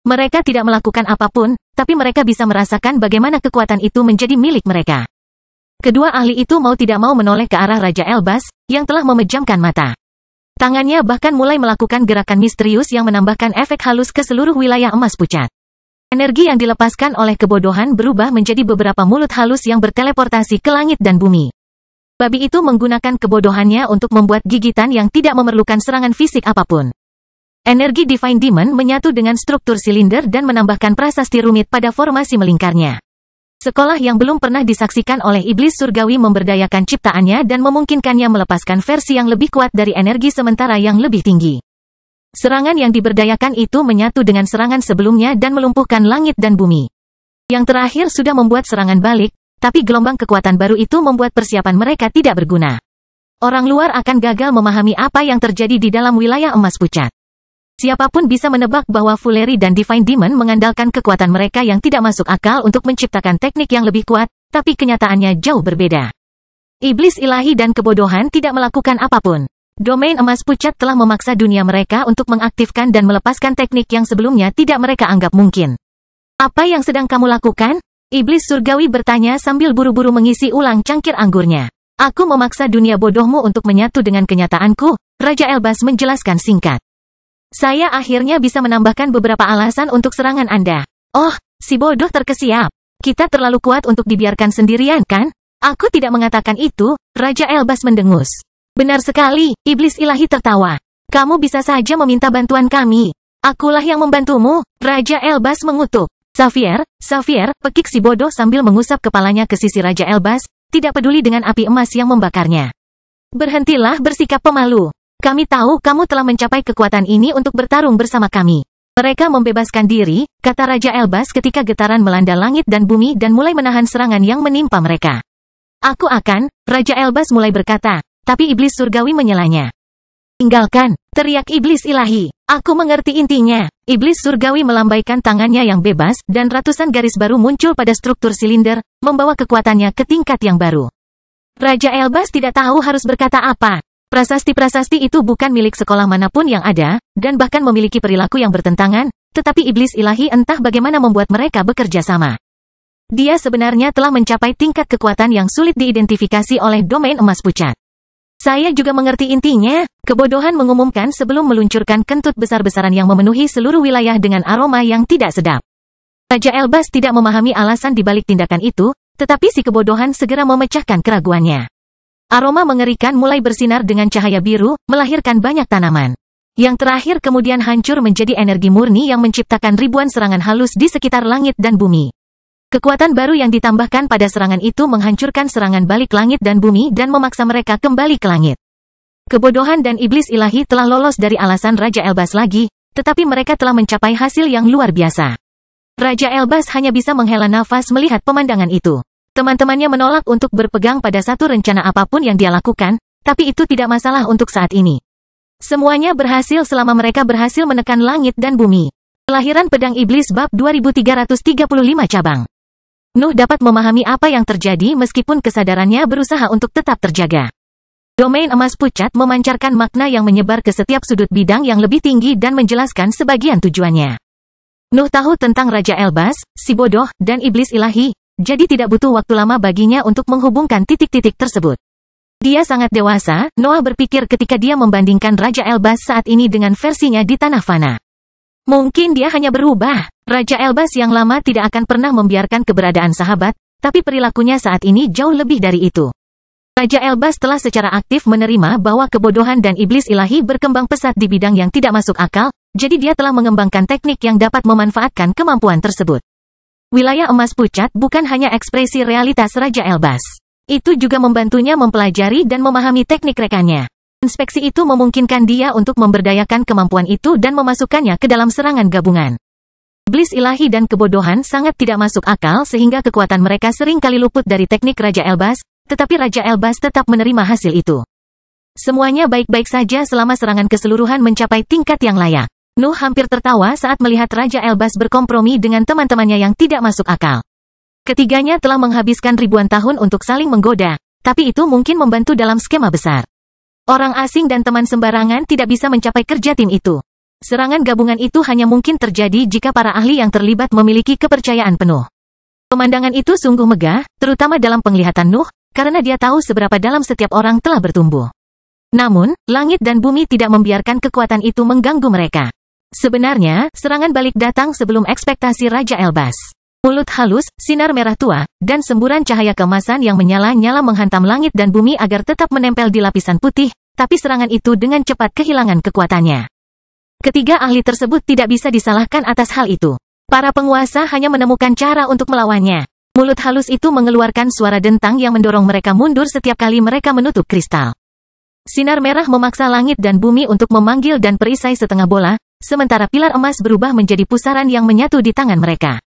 Mereka tidak melakukan apapun, tapi mereka bisa merasakan bagaimana kekuatan itu menjadi milik mereka. Kedua ahli itu mau tidak mau menoleh ke arah Raja Elbas, yang telah memejamkan mata. Tangannya bahkan mulai melakukan gerakan misterius yang menambahkan efek halus ke seluruh wilayah emas pucat. Energi yang dilepaskan oleh kebodohan berubah menjadi beberapa mulut halus yang berteleportasi ke langit dan bumi. Babi itu menggunakan kebodohannya untuk membuat gigitan yang tidak memerlukan serangan fisik apapun. Energi Divine Demon menyatu dengan struktur silinder dan menambahkan prasasti rumit pada formasi melingkarnya. Sekolah yang belum pernah disaksikan oleh iblis surgawi memberdayakan ciptaannya dan memungkinkannya melepaskan versi yang lebih kuat dari energi sementara yang lebih tinggi. Serangan yang diberdayakan itu menyatu dengan serangan sebelumnya dan melumpuhkan langit dan bumi. Yang terakhir sudah membuat serangan balik, tapi gelombang kekuatan baru itu membuat persiapan mereka tidak berguna. Orang luar akan gagal memahami apa yang terjadi di dalam wilayah emas pucat. Siapapun bisa menebak bahwa Fuleri dan Divine Demon mengandalkan kekuatan mereka yang tidak masuk akal untuk menciptakan teknik yang lebih kuat, tapi kenyataannya jauh berbeda. Iblis ilahi dan kebodohan tidak melakukan apapun. Domain emas pucat telah memaksa dunia mereka untuk mengaktifkan dan melepaskan teknik yang sebelumnya tidak mereka anggap mungkin. Apa yang sedang kamu lakukan? Iblis surgawi bertanya sambil buru-buru mengisi ulang cangkir anggurnya. Aku memaksa dunia bodohmu untuk menyatu dengan kenyataanku, Raja Elbas menjelaskan singkat. Saya akhirnya bisa menambahkan beberapa alasan untuk serangan Anda. Oh, si bodoh terkesiap. Kita terlalu kuat untuk dibiarkan sendirian, kan? Aku tidak mengatakan itu, Raja Elbas mendengus. Benar sekali, iblis ilahi tertawa. Kamu bisa saja meminta bantuan kami. Akulah yang membantumu, Raja Elbas mengutuk. Xavier, pekik si bodoh sambil mengusap kepalanya ke sisi Raja Elbas, tidak peduli dengan api emas yang membakarnya. Berhentilah bersikap pemalu. Kami tahu kamu telah mencapai kekuatan ini untuk bertarung bersama kami. Mereka membebaskan diri, kata Raja Elbas ketika getaran melanda langit dan bumi dan mulai menahan serangan yang menimpa mereka. Aku akan, Raja Elbas mulai berkata. Tapi iblis surgawi menyelanya. Tinggalkan, teriak iblis ilahi. Aku mengerti intinya. Iblis surgawi melambaikan tangannya yang bebas, dan ratusan garis baru muncul pada struktur silinder, membawa kekuatannya ke tingkat yang baru. Raja Elbas tidak tahu harus berkata apa. Prasasti-prasasti itu bukan milik sekolah manapun yang ada, dan bahkan memiliki perilaku yang bertentangan, tetapi iblis ilahi entah bagaimana membuat mereka bekerja sama. Dia sebenarnya telah mencapai tingkat kekuatan yang sulit diidentifikasi oleh domain emas pucat. Saya juga mengerti intinya, kebodohan mengumumkan sebelum meluncurkan kentut besar-besaran yang memenuhi seluruh wilayah dengan aroma yang tidak sedap. Raja Elbas tidak memahami alasan dibalik tindakan itu, tetapi si kebodohan segera memecahkan keraguannya. Aroma mengerikan mulai bersinar dengan cahaya biru, melahirkan banyak tanaman. Yang terakhir kemudian hancur menjadi energi murni yang menciptakan ribuan serangan halus di sekitar langit dan bumi. Kekuatan baru yang ditambahkan pada serangan itu menghancurkan serangan balik langit dan bumi dan memaksa mereka kembali ke langit. Kebodohan dan iblis ilahi telah lolos dari alasan Raja Elbas lagi, tetapi mereka telah mencapai hasil yang luar biasa. Raja Elbas hanya bisa menghela nafas melihat pemandangan itu. Teman-temannya menolak untuk berpegang pada satu rencana apapun yang dia lakukan, tapi itu tidak masalah untuk saat ini. Semuanya berhasil selama mereka berhasil menekan langit dan bumi. Kelahiran Pedang Iblis Bab 2335 Cabang. Nuh dapat memahami apa yang terjadi meskipun kesadarannya berusaha untuk tetap terjaga. Domain emas pucat memancarkan makna yang menyebar ke setiap sudut bidang yang lebih tinggi dan menjelaskan sebagian tujuannya. Nuh tahu tentang Raja Elbas, si bodoh, dan iblis ilahi, jadi tidak butuh waktu lama baginya untuk menghubungkan titik-titik tersebut. Dia sangat dewasa, Noah berpikir ketika dia membandingkan Raja Elbas saat ini dengan versinya di tanah fana. Mungkin dia hanya berubah. Raja Elbas yang lama tidak akan pernah membiarkan keberadaan sahabat, tapi perilakunya saat ini jauh lebih dari itu. Raja Elbas telah secara aktif menerima bahwa kebodohan dan iblis ilahi berkembang pesat di bidang yang tidak masuk akal, jadi dia telah mengembangkan teknik yang dapat memanfaatkan kemampuan tersebut. Wilayah emas pucat bukan hanya ekspresi realitas Raja Elbas. Itu juga membantunya mempelajari dan memahami teknik rekannya. Inspeksi itu memungkinkan dia untuk memberdayakan kemampuan itu dan memasukkannya ke dalam serangan gabungan. Iblis ilahi dan kebodohan sangat tidak masuk akal sehingga kekuatan mereka sering kali luput dari teknik Raja Elbas, tetapi Raja Elbas tetap menerima hasil itu. Semuanya baik-baik saja selama serangan keseluruhan mencapai tingkat yang layak. Nuh hampir tertawa saat melihat Raja Elbas berkompromi dengan teman-temannya yang tidak masuk akal. Ketiganya telah menghabiskan ribuan tahun untuk saling menggoda, tapi itu mungkin membantu dalam skema besar. Orang asing dan teman sembarangan tidak bisa mencapai kerja tim itu. Serangan gabungan itu hanya mungkin terjadi jika para ahli yang terlibat memiliki kepercayaan penuh. Pemandangan itu sungguh megah, terutama dalam penglihatan Nuh, karena dia tahu seberapa dalam setiap orang telah bertumbuh. Namun, langit dan bumi tidak membiarkan kekuatan itu mengganggu mereka. Sebenarnya, serangan balik datang sebelum ekspektasi Raja Elbas. Mulut halus, sinar merah tua, dan semburan cahaya keemasan yang menyala-nyala menghantam langit dan bumi agar tetap menempel di lapisan putih, tapi serangan itu dengan cepat kehilangan kekuatannya. Ketiga ahli tersebut tidak bisa disalahkan atas hal itu. Para penguasa hanya menemukan cara untuk melawannya. Mulut halus itu mengeluarkan suara dentang yang mendorong mereka mundur setiap kali mereka menutup kristal. Sinar merah memaksa langit dan bumi untuk memanggil dan perisai setengah bola, sementara pilar emas berubah menjadi pusaran yang menyatu di tangan mereka.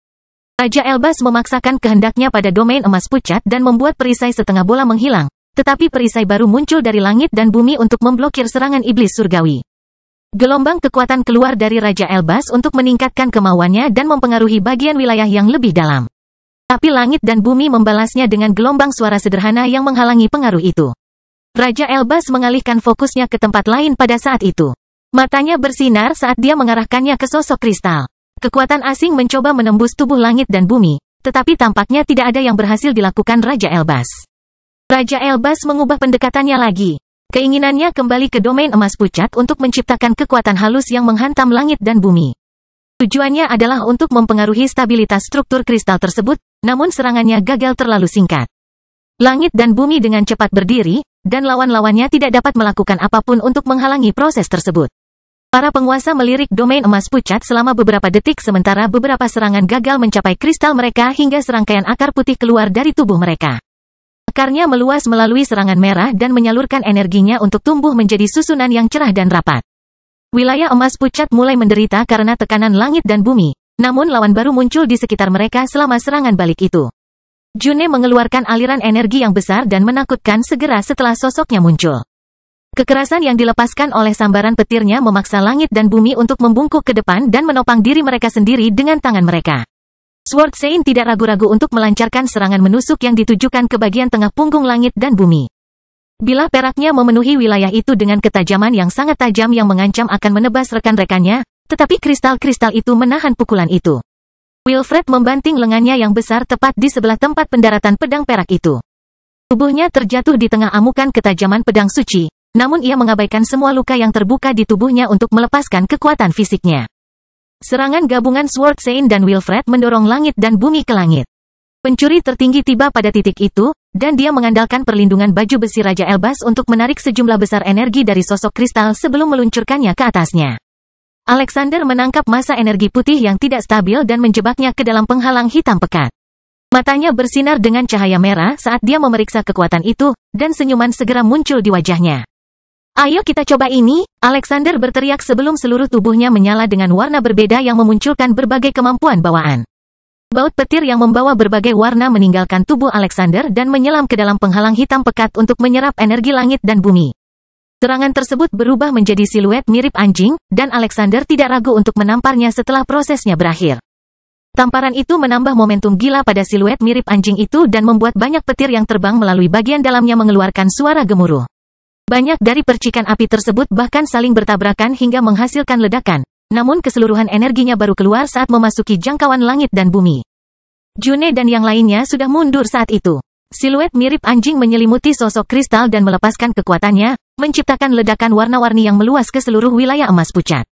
Raja Elbas memaksakan kehendaknya pada domain emas pucat dan membuat perisai setengah bola menghilang, tetapi perisai baru muncul dari langit dan bumi untuk memblokir serangan iblis surgawi. Gelombang kekuatan keluar dari Raja Elbas untuk meningkatkan kemauannya dan mempengaruhi bagian wilayah yang lebih dalam. Tapi langit dan bumi membalasnya dengan gelombang suara sederhana yang menghalangi pengaruh itu. Raja Elbas mengalihkan fokusnya ke tempat lain pada saat itu. Matanya bersinar saat dia mengarahkannya ke sosok kristal. Kekuatan asing mencoba menembus tubuh langit dan bumi, tetapi tampaknya tidak ada yang berhasil dilakukan Raja Elbas. Raja Elbas mengubah pendekatannya lagi. Keinginannya kembali ke domain emas pucat untuk menciptakan kekuatan halus yang menghantam langit dan bumi. Tujuannya adalah untuk mempengaruhi stabilitas struktur kristal tersebut, namun serangannya gagal terlalu singkat. Langit dan bumi dengan cepat berdiri, dan lawan-lawannya tidak dapat melakukan apapun untuk menghalangi proses tersebut. Para penguasa melirik domain emas pucat selama beberapa detik sementara beberapa serangan gagal mencapai kristal mereka hingga serangkaian akar putih keluar dari tubuh mereka. Akarnya meluas melalui serangan merah dan menyalurkan energinya untuk tumbuh menjadi susunan yang cerah dan rapat. Wilayah emas pucat mulai menderita karena tekanan langit dan bumi, namun lawan baru muncul di sekitar mereka selama serangan balik itu. June mengeluarkan aliran energi yang besar dan menakutkan segera setelah sosoknya muncul. Kekerasan yang dilepaskan oleh sambaran petirnya memaksa langit dan bumi untuk membungkuk ke depan dan menopang diri mereka sendiri dengan tangan mereka. Sword Sein tidak ragu-ragu untuk melancarkan serangan menusuk yang ditujukan ke bagian tengah punggung langit dan bumi. Bilah peraknya memenuhi wilayah itu dengan ketajaman yang sangat tajam yang mengancam akan menebas rekan-rekannya, tetapi kristal-kristal itu menahan pukulan itu. Wilfred membanting lengannya yang besar tepat di sebelah tempat pendaratan pedang perak itu. Tubuhnya terjatuh di tengah amukan ketajaman pedang suci. Namun ia mengabaikan semua luka yang terbuka di tubuhnya untuk melepaskan kekuatan fisiknya. Serangan gabungan Sword Sein dan Wilfred mendorong langit dan bumi ke langit. Pencuri tertinggi tiba pada titik itu, dan dia mengandalkan perlindungan baju besi Raja Elbas untuk menarik sejumlah besar energi dari sosok kristal sebelum meluncurkannya ke atasnya. Alexander menangkap massa energi putih yang tidak stabil dan menjebaknya ke dalam penghalang hitam pekat. Matanya bersinar dengan cahaya merah saat dia memeriksa kekuatan itu, dan senyuman segera muncul di wajahnya. Ayo kita coba ini, Alexander berteriak sebelum seluruh tubuhnya menyala dengan warna berbeda yang memunculkan berbagai kemampuan bawaan. Baut petir yang membawa berbagai warna meninggalkan tubuh Alexander dan menyelam ke dalam penghalang hitam pekat untuk menyerap energi langit dan bumi. Serangan tersebut berubah menjadi siluet mirip anjing, dan Alexander tidak ragu untuk menamparnya setelah prosesnya berakhir. Tamparan itu menambah momentum gila pada siluet mirip anjing itu dan membuat banyak petir yang terbang melalui bagian dalamnya mengeluarkan suara gemuruh. Banyak dari percikan api tersebut bahkan saling bertabrakan hingga menghasilkan ledakan, namun keseluruhan energinya baru keluar saat memasuki jangkauan langit dan bumi. June dan yang lainnya sudah mundur saat itu. Siluet mirip anjing menyelimuti sosok kristal dan melepaskan kekuatannya, menciptakan ledakan warna-warni yang meluas ke seluruh wilayah emas pucat.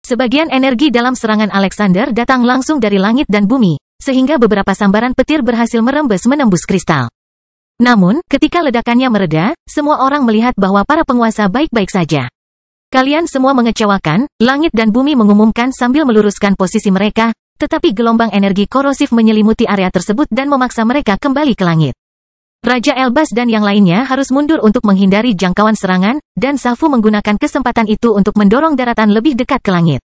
Sebagian energi dalam serangan Alexander datang langsung dari langit dan bumi, sehingga beberapa sambaran petir berhasil merembes menembus kristal. Namun, ketika ledakannya mereda, semua orang melihat bahwa para penguasa baik-baik saja. Kalian semua mengecewakan, langit dan bumi mengumumkan sambil meluruskan posisi mereka, tetapi gelombang energi korosif menyelimuti area tersebut dan memaksa mereka kembali ke langit. Raja Elbas dan yang lainnya harus mundur untuk menghindari jangkauan serangan, dan Safu menggunakan kesempatan itu untuk mendorong daratan lebih dekat ke langit.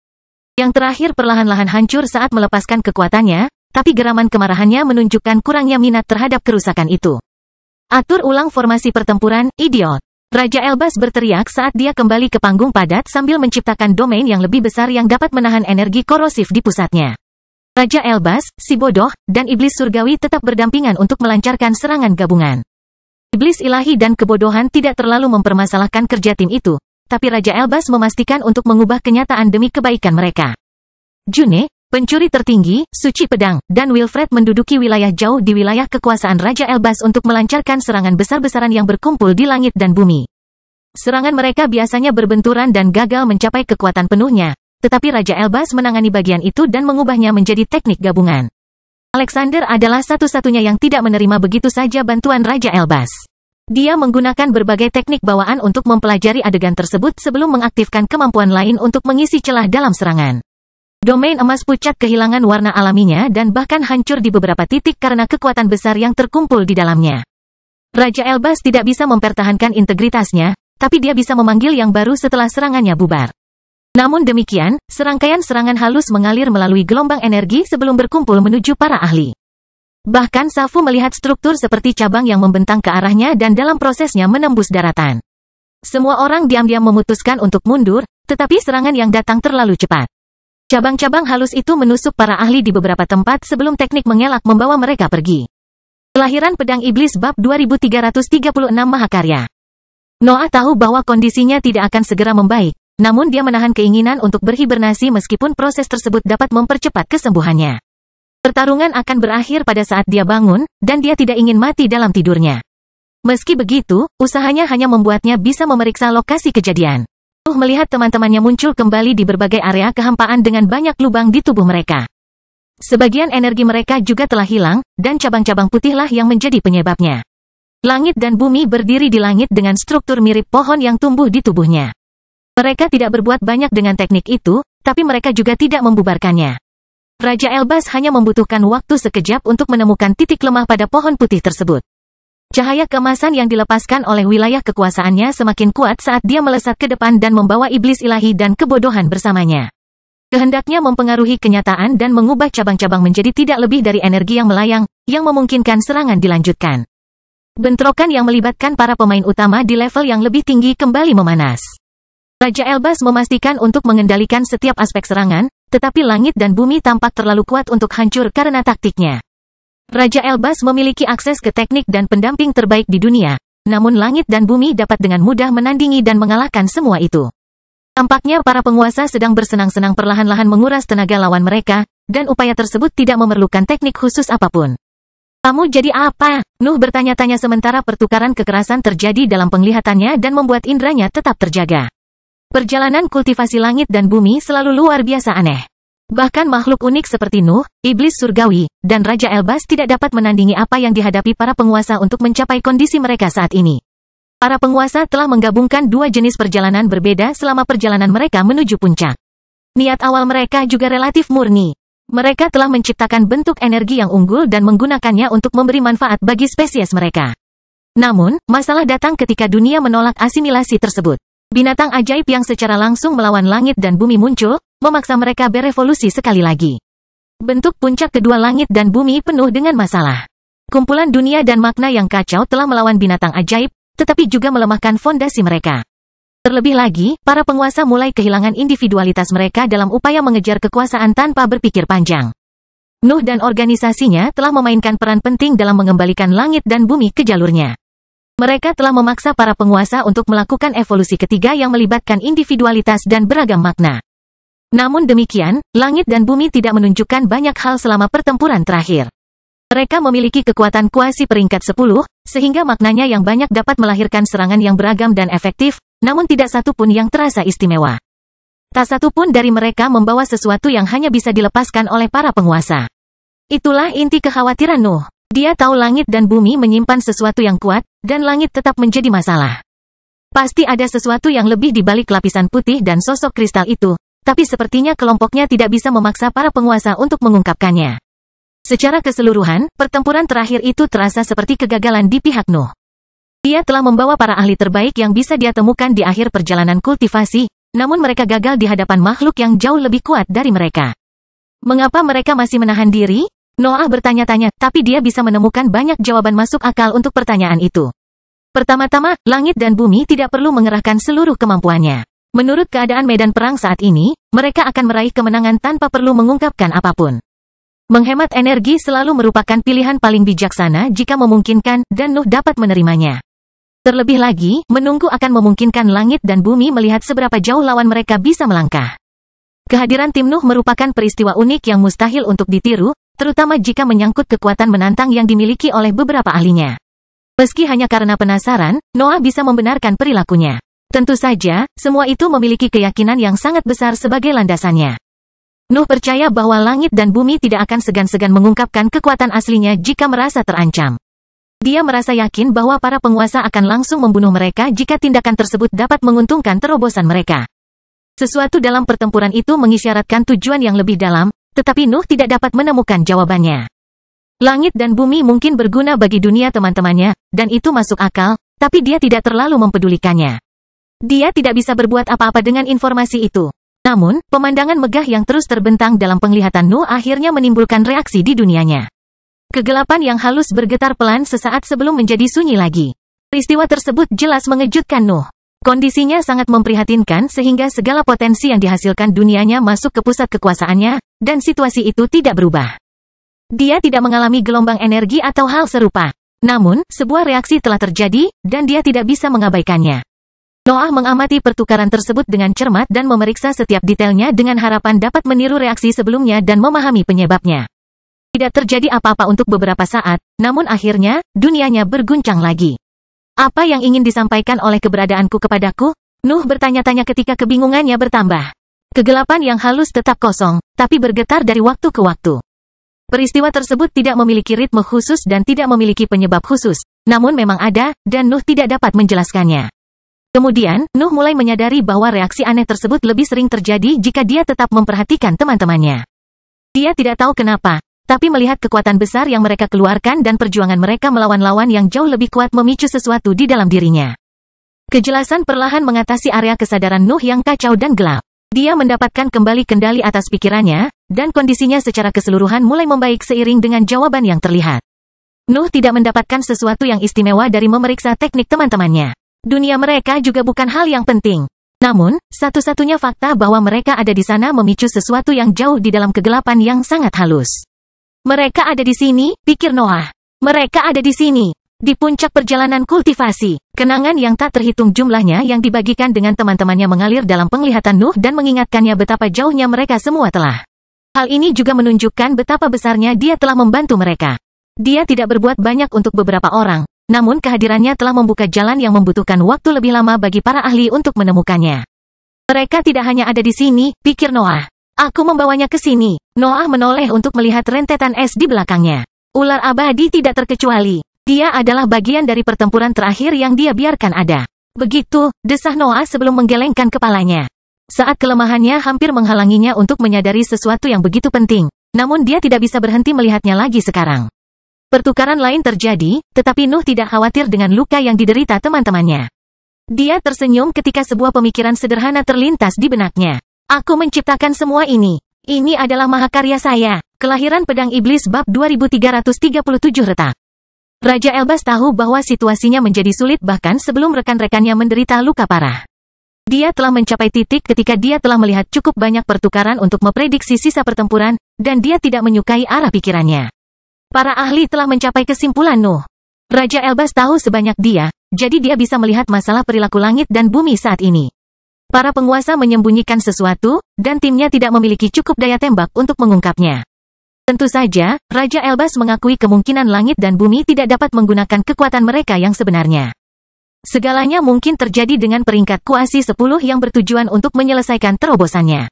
Yang terakhir perlahan-lahan hancur saat melepaskan kekuatannya, tapi geraman kemarahannya menunjukkan kurangnya minat terhadap kerusakan itu. Atur ulang formasi pertempuran, idiot. Raja Elbas berteriak saat dia kembali ke panggung padat sambil menciptakan domain yang lebih besar yang dapat menahan energi korosif di pusatnya. Raja Elbas, si bodoh, dan iblis surgawi tetap berdampingan untuk melancarkan serangan gabungan. Iblis ilahi dan kebodohan tidak terlalu mempermasalahkan kerja tim itu, tapi Raja Elbas memastikan untuk mengubah kenyataan demi kebaikan mereka. June, pencuri tertinggi, Suci Pedang, dan Wilfred menduduki wilayah jauh di wilayah kekuasaan Raja Elbas untuk melancarkan serangan besar-besaran yang berkumpul di langit dan bumi. Serangan mereka biasanya berbenturan dan gagal mencapai kekuatan penuhnya, tetapi Raja Elbas menangani bagian itu dan mengubahnya menjadi teknik gabungan. Alexander adalah satu-satunya yang tidak menerima begitu saja bantuan Raja Elbas. Dia menggunakan berbagai teknik bawaan untuk mempelajari adegan tersebut sebelum mengaktifkan kemampuan lain untuk mengisi celah dalam serangan. Domain emas pucat kehilangan warna alaminya dan bahkan hancur di beberapa titik karena kekuatan besar yang terkumpul di dalamnya. Raja Elbas tidak bisa mempertahankan integritasnya, tapi dia bisa memanggil yang baru setelah serangannya bubar. Namun demikian, serangkaian serangan halus mengalir melalui gelombang energi sebelum berkumpul menuju para ahli. Bahkan Safu melihat struktur seperti cabang yang membentang ke arahnya dan dalam prosesnya menembus daratan. Semua orang diam-diam memutuskan untuk mundur, tetapi serangan yang datang terlalu cepat. Cabang-cabang halus itu menusuk para ahli di beberapa tempat sebelum teknik mengelak membawa mereka pergi. Kelahiran Pedang Iblis Bab 2336 Mahakarya. Noah tahu bahwa kondisinya tidak akan segera membaik. Namun dia menahan keinginan untuk berhibernasi meskipun proses tersebut dapat mempercepat kesembuhannya. Pertarungan akan berakhir pada saat dia bangun, dan dia tidak ingin mati dalam tidurnya. Meski begitu, usahanya hanya membuatnya bisa memeriksa lokasi kejadian. Melihat teman-temannya muncul kembali di berbagai area kehampaan dengan banyak lubang di tubuh mereka. Sebagian energi mereka juga telah hilang, dan cabang-cabang putihlah yang menjadi penyebabnya. Langit dan bumi berdiri di langit dengan struktur mirip pohon yang tumbuh di tubuhnya. Mereka tidak berbuat banyak dengan teknik itu, tapi mereka juga tidak membubarkannya. Raja Elbas hanya membutuhkan waktu sekejap untuk menemukan titik lemah pada pohon putih tersebut. Cahaya keemasan yang dilepaskan oleh wilayah kekuasaannya semakin kuat saat dia melesat ke depan dan membawa iblis ilahi dan kebodohan bersamanya. Kehendaknya mempengaruhi kenyataan dan mengubah cabang-cabang menjadi tidak lebih dari energi yang melayang, yang memungkinkan serangan dilanjutkan. Bentrokan yang melibatkan para pemain utama di level yang lebih tinggi kembali memanas. Raja Elbas memastikan untuk mengendalikan setiap aspek serangan, tetapi langit dan bumi tampak terlalu kuat untuk hancur karena taktiknya. Raja Elbas memiliki akses ke teknik dan pendamping terbaik di dunia, namun langit dan bumi dapat dengan mudah menandingi dan mengalahkan semua itu. Tampaknya para penguasa sedang bersenang-senang perlahan-lahan menguras tenaga lawan mereka, dan upaya tersebut tidak memerlukan teknik khusus apapun. Kamu jadi apa? Nuh bertanya-tanya sementara pertukaran kekerasan terjadi dalam penglihatannya dan membuat indranya tetap terjaga. Perjalanan kultivasi langit dan bumi selalu luar biasa aneh. Bahkan makhluk unik seperti Nuh, iblis surgawi, dan Raja Elbas tidak dapat menandingi apa yang dihadapi para penguasa untuk mencapai kondisi mereka saat ini. Para penguasa telah menggabungkan dua jenis perjalanan berbeda selama perjalanan mereka menuju puncak. Niat awal mereka juga relatif murni. Mereka telah menciptakan bentuk energi yang unggul dan menggunakannya untuk memberi manfaat bagi spesies mereka. Namun, masalah datang ketika dunia menolak asimilasi tersebut. Binatang ajaib yang secara langsung melawan langit dan bumi muncul, memaksa mereka berevolusi sekali lagi. Bentuk puncak kedua langit dan bumi penuh dengan masalah. Kumpulan dunia dan makna yang kacau telah melawan binatang ajaib, tetapi juga melemahkan fondasi mereka. Terlebih lagi, para penguasa mulai kehilangan individualitas mereka dalam upaya mengejar kekuasaan tanpa berpikir panjang. Nuh dan organisasinya telah memainkan peran penting dalam mengembalikan langit dan bumi ke jalurnya. Mereka telah memaksa para penguasa untuk melakukan evolusi ketiga yang melibatkan individualitas dan beragam makna. Namun demikian, langit dan bumi tidak menunjukkan banyak hal selama pertempuran terakhir. Mereka memiliki kekuatan kuasi peringkat 10, sehingga maknanya yang banyak dapat melahirkan serangan yang beragam dan efektif, namun tidak satu pun yang terasa istimewa. Tak satu pun dari mereka membawa sesuatu yang hanya bisa dilepaskan oleh para penguasa. Itulah inti kekhawatiran Nuh. Dia tahu langit dan bumi menyimpan sesuatu yang kuat, dan langit tetap menjadi masalah. Pasti ada sesuatu yang lebih di balik lapisan putih dan sosok kristal itu, tapi sepertinya kelompoknya tidak bisa memaksa para penguasa untuk mengungkapkannya. Secara keseluruhan, pertempuran terakhir itu terasa seperti kegagalan di pihak Nuh. Dia telah membawa para ahli terbaik yang bisa dia temukan di akhir perjalanan kultivasi, namun mereka gagal di hadapan makhluk yang jauh lebih kuat dari mereka. Mengapa mereka masih menahan diri? Noah bertanya-tanya, tapi dia bisa menemukan banyak jawaban masuk akal untuk pertanyaan itu. Pertama-tama, langit dan bumi tidak perlu mengerahkan seluruh kemampuannya. Menurut keadaan medan perang saat ini, mereka akan meraih kemenangan tanpa perlu mengungkapkan apapun. Menghemat energi selalu merupakan pilihan paling bijaksana jika memungkinkan, dan Nuh dapat menerimanya. Terlebih lagi, menunggu akan memungkinkan langit dan bumi melihat seberapa jauh lawan mereka bisa melangkah. Kehadiran tim Nuh merupakan peristiwa unik yang mustahil untuk ditiru, terutama jika menyangkut kekuatan menantang yang dimiliki oleh beberapa ahlinya. Meski hanya karena penasaran, Noah bisa membenarkan perilakunya. Tentu saja, semua itu memiliki keyakinan yang sangat besar sebagai landasannya. Nuh percaya bahwa langit dan bumi tidak akan segan-segan mengungkapkan kekuatan aslinya jika merasa terancam. Dia merasa yakin bahwa para penguasa akan langsung membunuh mereka jika tindakan tersebut dapat menguntungkan terobosan mereka. Sesuatu dalam pertempuran itu mengisyaratkan tujuan yang lebih dalam, tetapi Nuh tidak dapat menemukan jawabannya. Langit dan bumi mungkin berguna bagi dunia teman-temannya, dan itu masuk akal, tapi dia tidak terlalu mempedulikannya. Dia tidak bisa berbuat apa-apa dengan informasi itu. Namun, pemandangan megah yang terus terbentang dalam penglihatan Nuh akhirnya menimbulkan reaksi di dunianya. Kegelapan yang halus bergetar pelan sesaat sebelum menjadi sunyi lagi. Peristiwa tersebut jelas mengejutkan Nuh. Kondisinya sangat memprihatinkan sehingga segala potensi yang dihasilkan dunianya masuk ke pusat kekuasaannya, dan situasi itu tidak berubah. Dia tidak mengalami gelombang energi atau hal serupa. Namun, sebuah reaksi telah terjadi, dan dia tidak bisa mengabaikannya. Noah mengamati pertukaran tersebut dengan cermat dan memeriksa setiap detailnya dengan harapan dapat meniru reaksi sebelumnya dan memahami penyebabnya. Tidak terjadi apa-apa untuk beberapa saat, namun akhirnya, dunianya berguncang lagi. Apa yang ingin disampaikan oleh keberadaanku kepadaku? Nuh bertanya-tanya ketika kebingungannya bertambah. Kegelapan yang halus tetap kosong, tapi bergetar dari waktu ke waktu. Peristiwa tersebut tidak memiliki ritme khusus dan tidak memiliki penyebab khusus, namun memang ada, dan Nuh tidak dapat menjelaskannya. Kemudian, Nuh mulai menyadari bahwa reaksi aneh tersebut lebih sering terjadi jika dia tetap memperhatikan teman-temannya. Dia tidak tahu kenapa, tapi melihat kekuatan besar yang mereka keluarkan dan perjuangan mereka melawan lawan yang jauh lebih kuat memicu sesuatu di dalam dirinya. Kejelasan perlahan mengatasi area kesadaran Nuh yang kacau dan gelap. Dia mendapatkan kembali kendali atas pikirannya, dan kondisinya secara keseluruhan mulai membaik seiring dengan jawaban yang terlihat. Nuh tidak mendapatkan sesuatu yang istimewa dari memeriksa teknik teman-temannya. Dunia mereka juga bukan hal yang penting. Namun, satu-satunya fakta bahwa mereka ada di sana memicu sesuatu yang jauh di dalam kegelapan yang sangat halus. Mereka ada di sini, pikir Noah. Mereka ada di sini. Di puncak perjalanan kultivasi, kenangan yang tak terhitung jumlahnya yang dibagikan dengan teman-temannya mengalir dalam penglihatan Nuh dan mengingatkannya betapa jauhnya mereka semua telah. Hal ini juga menunjukkan betapa besarnya dia telah membantu mereka. Dia tidak berbuat banyak untuk beberapa orang, namun kehadirannya telah membuka jalan yang membutuhkan waktu lebih lama bagi para ahli untuk menemukannya. Mereka tidak hanya ada di sini, pikir Noah. Aku membawanya ke sini. Noah menoleh untuk melihat rentetan es di belakangnya. Ular abadi tidak terkecuali. Dia adalah bagian dari pertempuran terakhir yang dia biarkan ada. Begitu, desah Noah sebelum menggelengkan kepalanya. Saat kelemahannya hampir menghalanginya untuk menyadari sesuatu yang begitu penting, namun dia tidak bisa berhenti melihatnya lagi sekarang. Pertukaran lain terjadi, tetapi Nuh tidak khawatir dengan luka yang diderita teman-temannya. Dia tersenyum ketika sebuah pemikiran sederhana terlintas di benaknya. Aku menciptakan semua ini. Ini adalah mahakarya saya. Kelahiran Pedang Iblis bab 2337 retak. Raja Elbas tahu bahwa situasinya menjadi sulit bahkan sebelum rekan-rekannya menderita luka parah. Dia telah mencapai titik ketika dia telah melihat cukup banyak pertukaran untuk memprediksi sisa pertempuran, dan dia tidak menyukai arah pikirannya. Para ahli telah mencapai kesimpulan Nuh. Raja Elbas tahu sebanyak dia, jadi dia bisa melihat masalah perilaku langit dan bumi saat ini. Para penguasa menyembunyikan sesuatu, dan timnya tidak memiliki cukup daya tembak untuk mengungkapnya. Tentu saja, Raja Elbas mengakui kemungkinan langit dan bumi tidak dapat menggunakan kekuatan mereka yang sebenarnya. Segalanya mungkin terjadi dengan peringkat kuasi 10 yang bertujuan untuk menyelesaikan terobosannya.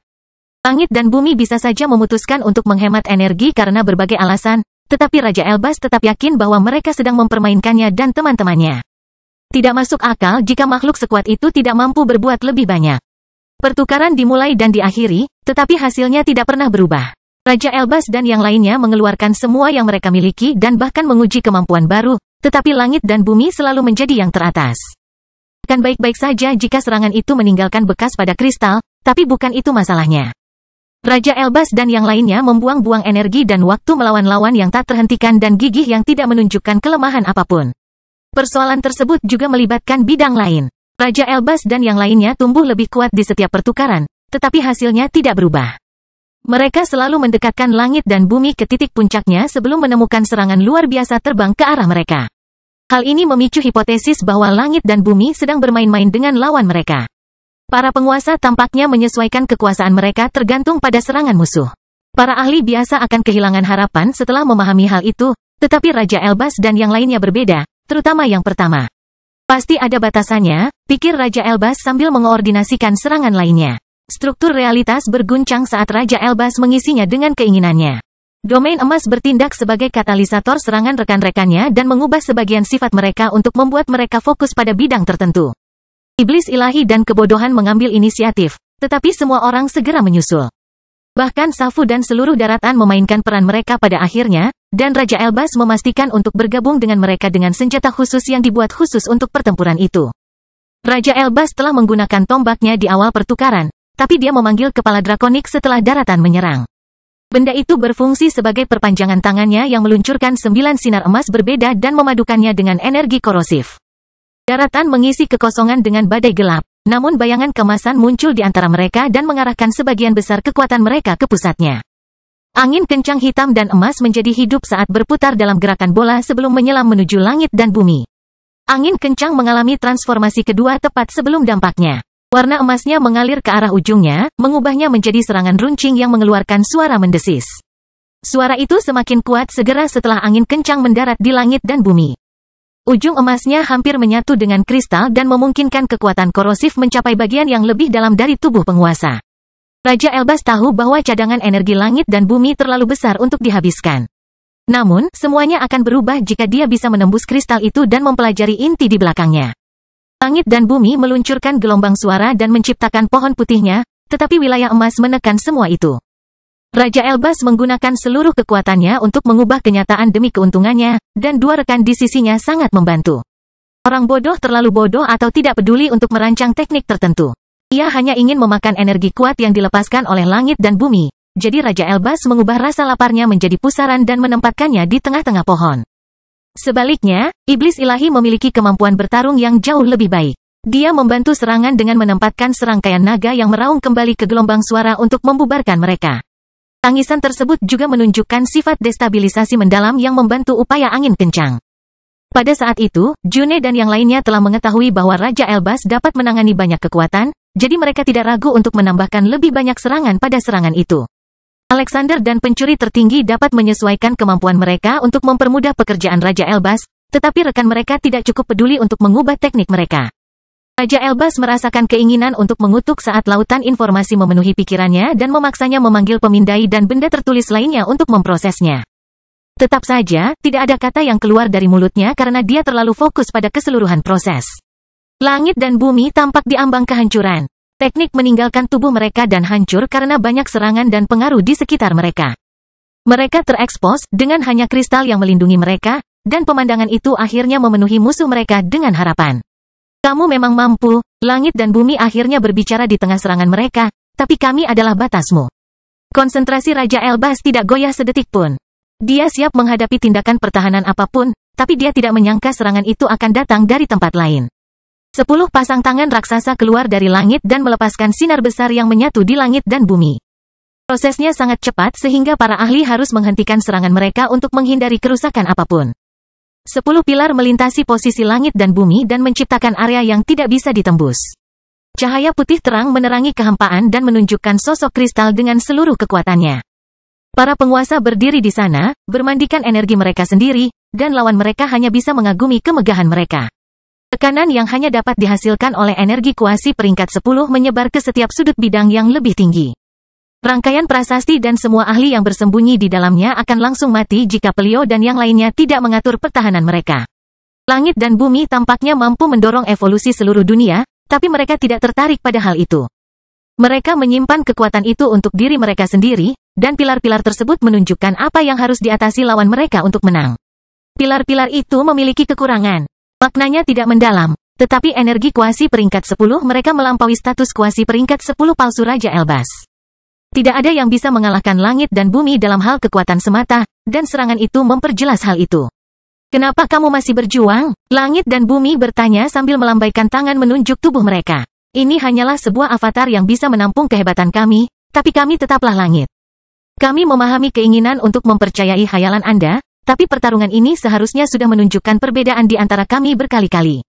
Langit dan bumi bisa saja memutuskan untuk menghemat energi karena berbagai alasan, tetapi Raja Elbas tetap yakin bahwa mereka sedang mempermainkannya dan teman-temannya. Tidak masuk akal jika makhluk sekuat itu tidak mampu berbuat lebih banyak. Pertukaran dimulai dan diakhiri, tetapi hasilnya tidak pernah berubah. Raja Elbas dan yang lainnya mengeluarkan semua yang mereka miliki dan bahkan menguji kemampuan baru, tetapi langit dan bumi selalu menjadi yang teratas. Akan baik-baik saja jika serangan itu meninggalkan bekas pada kristal, tapi bukan itu masalahnya. Raja Elbas dan yang lainnya membuang-buang energi dan waktu melawan lawan yang tak terhentikan dan gigih yang tidak menunjukkan kelemahan apapun. Persoalan tersebut juga melibatkan bidang lain. Raja Elbas dan yang lainnya tumbuh lebih kuat di setiap pertukaran, tetapi hasilnya tidak berubah. Mereka selalu mendekatkan langit dan bumi ke titik puncaknya sebelum menemukan serangan luar biasa terbang ke arah mereka. Hal ini memicu hipotesis bahwa langit dan bumi sedang bermain-main dengan lawan mereka. Para penguasa tampaknya menyesuaikan kekuasaan mereka tergantung pada serangan musuh. Para ahli biasa akan kehilangan harapan setelah memahami hal itu, tetapi Raja Elbas dan yang lainnya berbeda, terutama yang pertama. Pasti ada batasannya, pikir Raja Elbas sambil mengoordinasikan serangan lainnya. Struktur realitas berguncang saat Raja Elbas mengisinya dengan keinginannya. Domain emas bertindak sebagai katalisator serangan rekan-rekannya dan mengubah sebagian sifat mereka untuk membuat mereka fokus pada bidang tertentu. Iblis ilahi dan kebodohan mengambil inisiatif, tetapi semua orang segera menyusul. Bahkan Safu dan seluruh daratan memainkan peran mereka pada akhirnya, dan Raja Elbas memastikan untuk bergabung dengan mereka dengan senjata khusus yang dibuat khusus untuk pertempuran itu. Raja Elbas telah menggunakan tombaknya di awal pertukaran, tapi dia memanggil kepala drakonik setelah daratan menyerang. Benda itu berfungsi sebagai perpanjangan tangannya yang meluncurkan 9 sinar emas berbeda dan memadukannya dengan energi korosif. Daratan mengisi kekosongan dengan badai gelap, namun bayangan kemasan muncul di antara mereka dan mengarahkan sebagian besar kekuatan mereka ke pusatnya. Angin kencang hitam dan emas menjadi hidup saat berputar dalam gerakan bola sebelum menyelam menuju langit dan bumi. Angin kencang mengalami transformasi kedua tepat sebelum dampaknya. Warna emasnya mengalir ke arah ujungnya, mengubahnya menjadi serangan runcing yang mengeluarkan suara mendesis. Suara itu semakin kuat segera setelah angin kencang mendarat di langit dan bumi. Ujung emasnya hampir menyatu dengan kristal dan memungkinkan kekuatan korosif mencapai bagian yang lebih dalam dari tubuh penguasa. Raja Elbas tahu bahwa cadangan energi langit dan bumi terlalu besar untuk dihabiskan. Namun, semuanya akan berubah jika dia bisa menembus kristal itu dan mempelajari inti di belakangnya. Langit dan bumi meluncurkan gelombang suara dan menciptakan pohon putihnya, tetapi wilayah emas menekan semua itu. Raja Elbas menggunakan seluruh kekuatannya untuk mengubah kenyataan demi keuntungannya, dan dua rekan di sisinya sangat membantu. Orang bodoh terlalu bodoh atau tidak peduli untuk merancang teknik tertentu. Ia hanya ingin memakan energi kuat yang dilepaskan oleh langit dan bumi, jadi Raja Elbas mengubah rasa laparnya menjadi pusaran dan menempatkannya di tengah-tengah pohon. Sebaliknya, iblis ilahi memiliki kemampuan bertarung yang jauh lebih baik. Dia membantu serangan dengan menempatkan serangkaian naga yang meraung kembali ke gelombang suara untuk membubarkan mereka. Tangisan tersebut juga menunjukkan sifat destabilisasi mendalam yang membantu upaya angin kencang. Pada saat itu, June dan yang lainnya telah mengetahui bahwa Raja Elbas dapat menangani banyak kekuatan, jadi mereka tidak ragu untuk menambahkan lebih banyak serangan pada serangan itu. Alexander dan pencuri tertinggi dapat menyesuaikan kemampuan mereka untuk mempermudah pekerjaan Raja Elbas, tetapi rekan mereka tidak cukup peduli untuk mengubah teknik mereka. Raja Elbas merasakan keinginan untuk mengutuk saat lautan informasi memenuhi pikirannya dan memaksanya memanggil pemindai dan benda tertulis lainnya untuk memprosesnya. Tetap saja, tidak ada kata yang keluar dari mulutnya karena dia terlalu fokus pada keseluruhan proses. Langit dan bumi tampak di ambang kehancuran. Teknik meninggalkan tubuh mereka dan hancur karena banyak serangan dan pengaruh di sekitar mereka. Mereka terekspos dengan hanya kristal yang melindungi mereka, dan pemandangan itu akhirnya memenuhi musuh mereka dengan harapan. Kamu memang mampu, langit dan bumi akhirnya berbicara di tengah serangan mereka, tapi kami adalah batasmu. Konsentrasi Raja Elbas tidak goyah sedetik pun. Dia siap menghadapi tindakan pertahanan apapun, tapi dia tidak menyangka serangan itu akan datang dari tempat lain. 10 pasang tangan raksasa keluar dari langit dan melepaskan sinar besar yang menyatu di langit dan bumi. Prosesnya sangat cepat sehingga para ahli harus menghentikan serangan mereka untuk menghindari kerusakan apapun. 10 pilar melintasi posisi langit dan bumi dan menciptakan area yang tidak bisa ditembus. Cahaya putih terang menerangi kehampaan dan menunjukkan sosok kristal dengan seluruh kekuatannya. Para penguasa berdiri di sana, bermandikan energi mereka sendiri, dan lawan mereka hanya bisa mengagumi kemegahan mereka. Tekanan yang hanya dapat dihasilkan oleh energi kuasi peringkat 10 menyebar ke setiap sudut bidang yang lebih tinggi. Rangkaian prasasti dan semua ahli yang bersembunyi di dalamnya akan langsung mati jika Pelio dan yang lainnya tidak mengatur pertahanan mereka. Langit dan bumi tampaknya mampu mendorong evolusi seluruh dunia, tapi mereka tidak tertarik pada hal itu. Mereka menyimpan kekuatan itu untuk diri mereka sendiri, dan pilar-pilar tersebut menunjukkan apa yang harus diatasi lawan mereka untuk menang. Pilar-pilar itu memiliki kekurangan. Maknanya tidak mendalam, tetapi energi kuasi peringkat 10 mereka melampaui status kuasi peringkat 10 palsu Raja Elbas. Tidak ada yang bisa mengalahkan langit dan bumi dalam hal kekuatan semata, dan serangan itu memperjelas hal itu. Kenapa kamu masih berjuang? Langit dan bumi bertanya sambil melambaikan tangan menunjuk tubuh mereka. Ini hanyalah sebuah avatar yang bisa menampung kehebatan kami, tapi kami tetaplah langit. Kami memahami keinginan untuk mempercayai khayalan Anda, tapi pertarungan ini seharusnya sudah menunjukkan perbedaan di antara kami berkali-kali.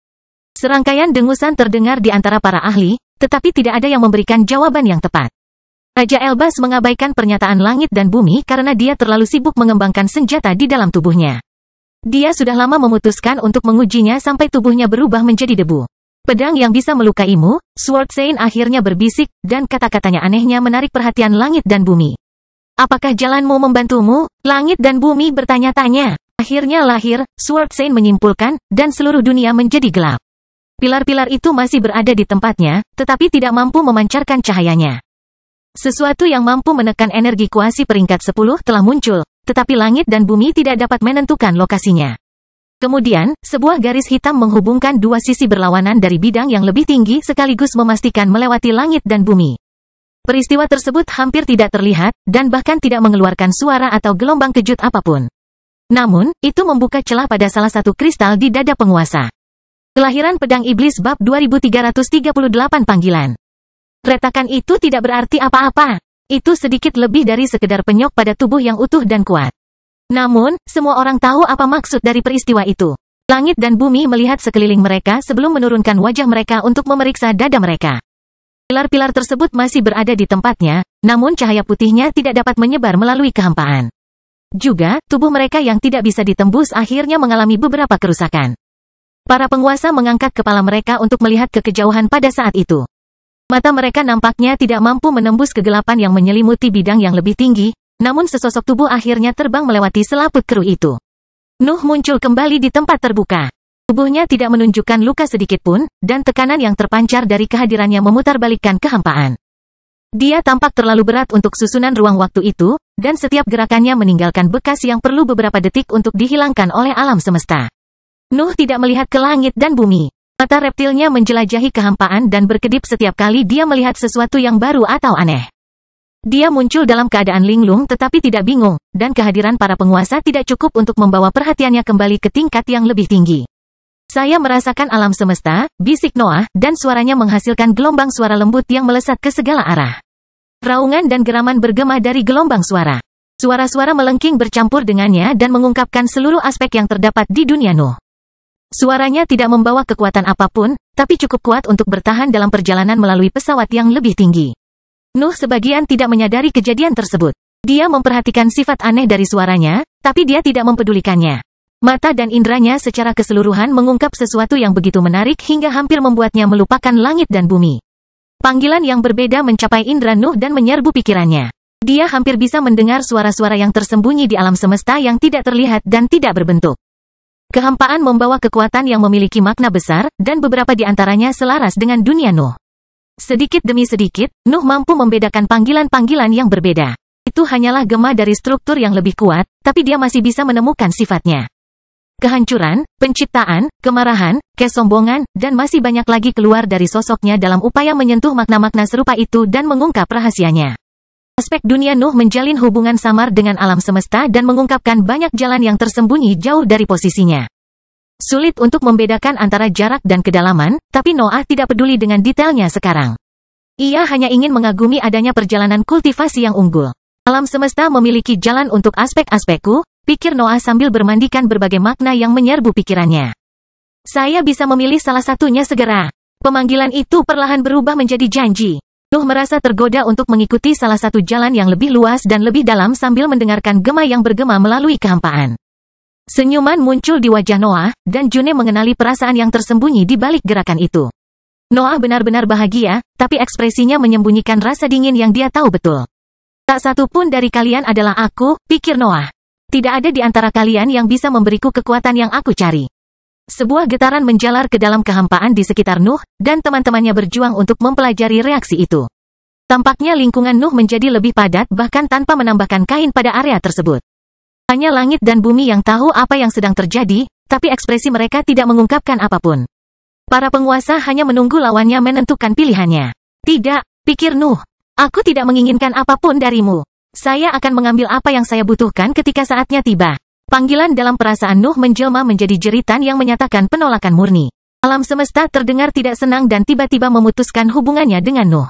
Serangkaian dengusan terdengar di antara para ahli, tetapi tidak ada yang memberikan jawaban yang tepat. Raja Elbas mengabaikan pernyataan langit dan bumi karena dia terlalu sibuk mengembangkan senjata di dalam tubuhnya. Dia sudah lama memutuskan untuk mengujinya sampai tubuhnya berubah menjadi debu. Pedang yang bisa melukaimu, Sword Saint akhirnya berbisik, dan kata-katanya anehnya menarik perhatian langit dan bumi. Apakah jalanmu membantumu? Langit dan bumi bertanya-tanya. Akhirnya lahir, Sword Saint menyimpulkan, dan seluruh dunia menjadi gelap. Pilar-pilar itu masih berada di tempatnya, tetapi tidak mampu memancarkan cahayanya. Sesuatu yang mampu menekan energi kuasi peringkat 10 telah muncul, tetapi langit dan bumi tidak dapat menentukan lokasinya. Kemudian, sebuah garis hitam menghubungkan dua sisi berlawanan dari bidang yang lebih tinggi sekaligus memastikan melewati langit dan bumi. Peristiwa tersebut hampir tidak terlihat, dan bahkan tidak mengeluarkan suara atau gelombang kejut apapun. Namun, itu membuka celah pada salah satu kristal di dada penguasa. Kelahiran Pedang Iblis bab 2338 panggilan. Retakan itu tidak berarti apa-apa. Itu sedikit lebih dari sekedar penyok pada tubuh yang utuh dan kuat. Namun, semua orang tahu apa maksud dari peristiwa itu. Langit dan bumi melihat sekeliling mereka sebelum menurunkan wajah mereka untuk memeriksa dada mereka. Pilar-pilar tersebut masih berada di tempatnya, namun cahaya putihnya tidak dapat menyebar melalui kehampaan. Juga, tubuh mereka yang tidak bisa ditembus akhirnya mengalami beberapa kerusakan. Para penguasa mengangkat kepala mereka untuk melihat ke kejauhan pada saat itu. Mata mereka nampaknya tidak mampu menembus kegelapan yang menyelimuti bidang yang lebih tinggi, namun sesosok tubuh akhirnya terbang melewati selaput keruh itu. Nuh muncul kembali di tempat terbuka. Tubuhnya tidak menunjukkan luka sedikit pun, dan tekanan yang terpancar dari kehadirannya memutarbalikkan kehampaan. Dia tampak terlalu berat untuk susunan ruang waktu itu, dan setiap gerakannya meninggalkan bekas yang perlu beberapa detik untuk dihilangkan oleh alam semesta. Nuh tidak melihat ke langit dan bumi. Mata reptilnya menjelajahi kehampaan dan berkedip setiap kali dia melihat sesuatu yang baru atau aneh. Dia muncul dalam keadaan linglung tetapi tidak bingung, dan kehadiran para penguasa tidak cukup untuk membawa perhatiannya kembali ke tingkat yang lebih tinggi. Saya merasakan alam semesta, bisik Noah, dan suaranya menghasilkan gelombang suara lembut yang melesat ke segala arah. Raungan dan geraman bergema dari gelombang suara. Suara-suara melengking bercampur dengannya dan mengungkapkan seluruh aspek yang terdapat di dunia Nuh. Suaranya tidak membawa kekuatan apapun, tapi cukup kuat untuk bertahan dalam perjalanan melalui pesawat yang lebih tinggi. Nuh sebagian tidak menyadari kejadian tersebut. Dia memperhatikan sifat aneh dari suaranya, tapi dia tidak mempedulikannya. Mata dan indranya secara keseluruhan mengungkap sesuatu yang begitu menarik hingga hampir membuatnya melupakan langit dan bumi. Panggilan yang berbeda mencapai indra Nuh dan menyerbu pikirannya. Dia hampir bisa mendengar suara-suara yang tersembunyi di alam semesta yang tidak terlihat dan tidak berbentuk. Kehampaan membawa kekuatan yang memiliki makna besar, dan beberapa di antaranya selaras dengan dunia Nuh. Sedikit demi sedikit, Nuh mampu membedakan panggilan-panggilan yang berbeda. Itu hanyalah gema dari struktur yang lebih kuat, tapi dia masih bisa menemukan sifatnya. Kehancuran, penciptaan, kemarahan, kesombongan, dan masih banyak lagi keluar dari sosoknya dalam upaya menyentuh makna-makna serupa itu dan mengungkap rahasianya. Aspek dunia Nuh menjalin hubungan samar dengan alam semesta dan mengungkapkan banyak jalan yang tersembunyi jauh dari posisinya. Sulit untuk membedakan antara jarak dan kedalaman, tapi Noah tidak peduli dengan detailnya sekarang. Ia hanya ingin mengagumi adanya perjalanan kultivasi yang unggul. Alam semesta memiliki jalan untuk aspek-aspekku, pikir Noah sambil bermandikan berbagai makna yang menyerbu pikirannya. Saya bisa memilih salah satunya segera. Pemanggilan itu perlahan berubah menjadi janji. Nuh merasa tergoda untuk mengikuti salah satu jalan yang lebih luas dan lebih dalam sambil mendengarkan gema yang bergema melalui kehampaan. Senyuman muncul di wajah Noah, dan June mengenali perasaan yang tersembunyi di balik gerakan itu. Noah benar-benar bahagia, tapi ekspresinya menyembunyikan rasa dingin yang dia tahu betul. Tak satu pun dari kalian adalah aku, pikir Noah. Tidak ada di antara kalian yang bisa memberiku kekuatan yang aku cari. Sebuah getaran menjalar ke dalam kehampaan di sekitar Nuh, dan teman-temannya berjuang untuk mempelajari reaksi itu. Tampaknya lingkungan Nuh menjadi lebih padat bahkan tanpa menambahkan kain pada area tersebut. Hanya langit dan bumi yang tahu apa yang sedang terjadi, tapi ekspresi mereka tidak mengungkapkan apapun. Para penguasa hanya menunggu lawannya menentukan pilihannya. Tidak, pikir Nuh. Aku tidak menginginkan apapun darimu. Saya akan mengambil apa yang saya butuhkan ketika saatnya tiba. Panggilan dalam perasaan Nuh menjelma menjadi jeritan yang menyatakan penolakan murni. Alam semesta terdengar tidak senang dan tiba-tiba memutuskan hubungannya dengan Nuh.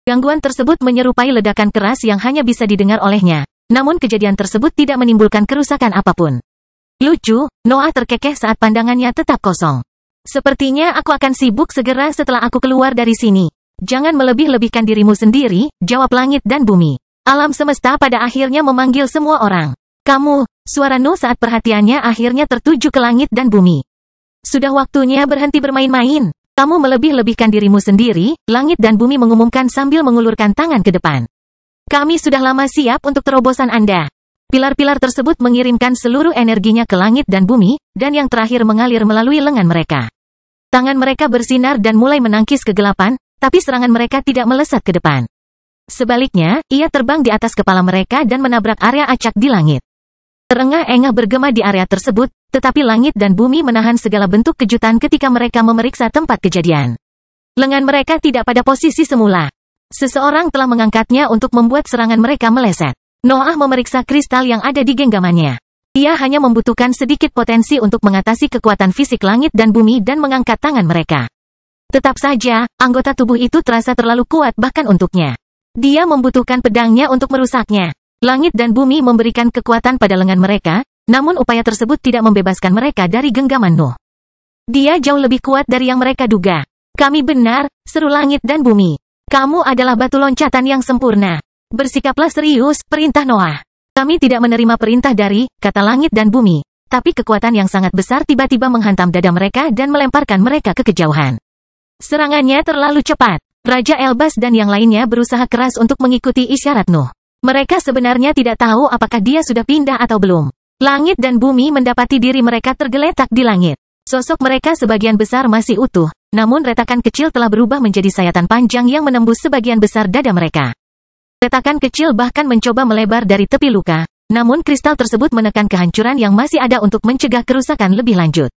Gangguan tersebut menyerupai ledakan keras yang hanya bisa didengar olehnya. Namun kejadian tersebut tidak menimbulkan kerusakan apapun. Lucu, Noah terkekeh saat pandangannya tetap kosong. Sepertinya aku akan sibuk segera setelah aku keluar dari sini. Jangan melebih-lebihkan dirimu sendiri, jawab langit dan bumi. Alam semesta pada akhirnya memanggil semua orang. Kamu, suara Nuh saat perhatiannya akhirnya tertuju ke langit dan bumi. Sudah waktunya berhenti bermain-main. Kamu melebih-lebihkan dirimu sendiri, langit dan bumi mengumumkan sambil mengulurkan tangan ke depan. Kami sudah lama siap untuk terobosan Anda. Pilar-pilar tersebut mengirimkan seluruh energinya ke langit dan bumi, dan yang terakhir mengalir melalui lengan mereka. Tangan mereka bersinar dan mulai menangkis kegelapan, tapi serangan mereka tidak melesat ke depan. Sebaliknya, ia terbang di atas kepala mereka dan menabrak area acak di langit. Terengah-engah bergema di area tersebut, tetapi langit dan bumi menahan segala bentuk kejutan ketika mereka memeriksa tempat kejadian. Lengan mereka tidak pada posisi semula. Seseorang telah mengangkatnya untuk membuat serangan mereka meleset. Noah memeriksa kristal yang ada di genggamannya. Ia hanya membutuhkan sedikit potensi untuk mengatasi kekuatan fisik langit dan bumi dan mengangkat tangan mereka. Tetap saja, anggota tubuh itu terasa terlalu kuat bahkan untuknya. Dia membutuhkan pedangnya untuk merusaknya. Langit dan bumi memberikan kekuatan pada lengan mereka, namun upaya tersebut tidak membebaskan mereka dari genggaman Nuh. Dia jauh lebih kuat dari yang mereka duga. Kami benar, seru langit dan bumi. Kamu adalah batu loncatan yang sempurna. Bersikaplah serius, perintah Noah. Kami tidak menerima perintah dari, kata langit dan bumi. Tapi kekuatan yang sangat besar tiba-tiba menghantam dada mereka dan melemparkan mereka ke kejauhan. Serangannya terlalu cepat. Raja Elbas dan yang lainnya berusaha keras untuk mengikuti isyarat Nuh. Mereka sebenarnya tidak tahu apakah dia sudah pindah atau belum. Langit dan bumi mendapati diri mereka tergeletak di langit. Sosok mereka sebagian besar masih utuh, namun retakan kecil telah berubah menjadi sayatan panjang yang menembus sebagian besar dada mereka. Retakan kecil bahkan mencoba melebar dari tepi luka, namun kristal tersebut menekan kehancuran yang masih ada untuk mencegah kerusakan lebih lanjut.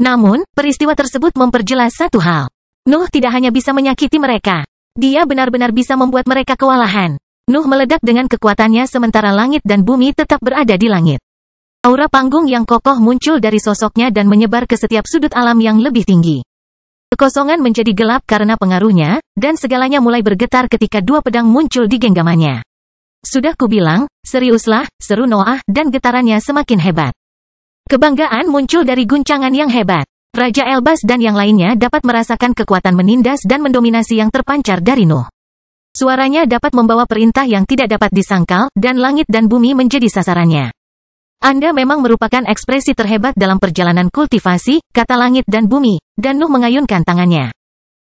Namun, peristiwa tersebut memperjelas satu hal. Nuh tidak hanya bisa menyakiti mereka. Dia benar-benar bisa membuat mereka kewalahan. Nuh meledak dengan kekuatannya sementara langit dan bumi tetap berada di langit. Aura panggung yang kokoh muncul dari sosoknya dan menyebar ke setiap sudut alam yang lebih tinggi. Kekosongan menjadi gelap karena pengaruhnya, dan segalanya mulai bergetar ketika dua pedang muncul di genggamannya. Sudah kubilang, seriuslah, seru Noah, dan getarannya semakin hebat. Kebanggaan muncul dari guncangan yang hebat. Raja Elbas dan yang lainnya dapat merasakan kekuatan menindas dan mendominasi yang terpancar dari Nuh. Suaranya dapat membawa perintah yang tidak dapat disangkal, dan langit dan bumi menjadi sasarannya. Anda memang merupakan ekspresi terhebat dalam perjalanan kultivasi, kata langit dan bumi, dan Nuh mengayunkan tangannya.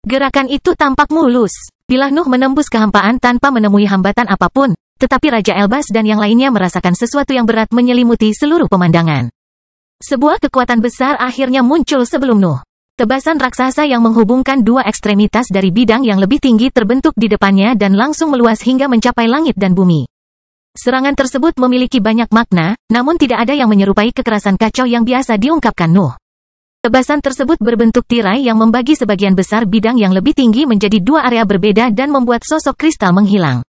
Gerakan itu tampak mulus. Bila Nuh menembus kehampaan tanpa menemui hambatan apapun, tetapi Raja Elbas dan yang lainnya merasakan sesuatu yang berat menyelimuti seluruh pemandangan. Sebuah kekuatan besar akhirnya muncul sebelum Nuh. Tebasan raksasa yang menghubungkan dua ekstremitas dari bidang yang lebih tinggi terbentuk di depannya dan langsung meluas hingga mencapai langit dan bumi. Serangan tersebut memiliki banyak makna, namun tidak ada yang menyerupai kekerasan kacau yang biasa diungkapkan Nuh. Tebasan tersebut berbentuk tirai yang membagi sebagian besar bidang yang lebih tinggi menjadi dua area berbeda dan membuat sosok kristal menghilang.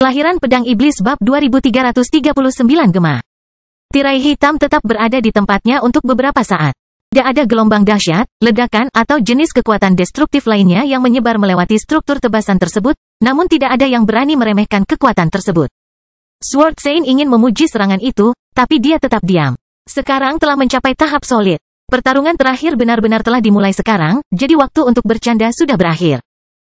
Kelahiran Pedang Iblis Bab 2339 Gema. Tirai hitam tetap berada di tempatnya untuk beberapa saat. Tidak ada gelombang dahsyat, ledakan, atau jenis kekuatan destruktif lainnya yang menyebar melewati struktur tebasan tersebut, namun tidak ada yang berani meremehkan kekuatan tersebut. Sword Saint ingin memuji serangan itu, tapi dia tetap diam. Sekarang telah mencapai tahap solid. Pertarungan terakhir benar-benar telah dimulai sekarang, jadi waktu untuk bercanda sudah berakhir.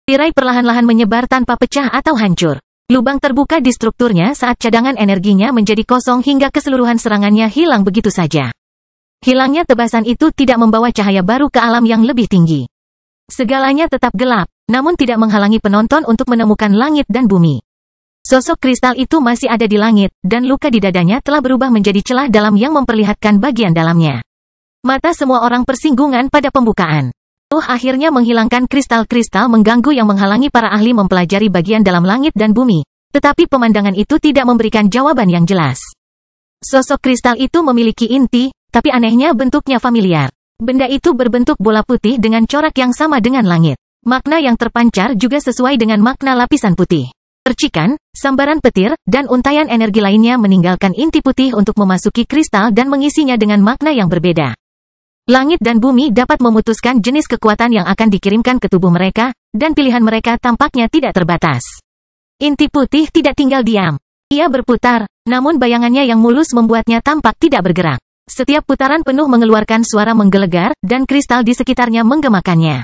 Tirai perlahan-lahan menyebar tanpa pecah atau hancur. Lubang terbuka di strukturnya saat cadangan energinya menjadi kosong hingga keseluruhan serangannya hilang begitu saja. Hilangnya tebasan itu tidak membawa cahaya baru ke alam yang lebih tinggi. Segalanya tetap gelap, namun tidak menghalangi penonton untuk menemukan langit dan bumi. Sosok kristal itu masih ada di langit, dan luka di dadanya telah berubah menjadi celah dalam yang memperlihatkan bagian dalamnya. Mata semua orang persinggungan pada pembukaan. Akhirnya menghilangkan kristal-kristal mengganggu yang menghalangi para ahli mempelajari bagian dalam langit dan bumi. Tetapi pemandangan itu tidak memberikan jawaban yang jelas. Sosok kristal itu memiliki inti, tapi anehnya bentuknya familiar. Benda itu berbentuk bola putih dengan corak yang sama dengan langit. Makna yang terpancar juga sesuai dengan makna lapisan putih. Percikan, sambaran petir, dan untaian energi lainnya meninggalkan inti putih untuk memasuki kristal dan mengisinya dengan makna yang berbeda. Langit dan bumi dapat memutuskan jenis kekuatan yang akan dikirimkan ke tubuh mereka, dan pilihan mereka tampaknya tidak terbatas. Inti putih tidak tinggal diam. Ia berputar, namun bayangannya yang mulus membuatnya tampak tidak bergerak. Setiap putaran penuh mengeluarkan suara menggelegar, dan kristal di sekitarnya menggemakannya.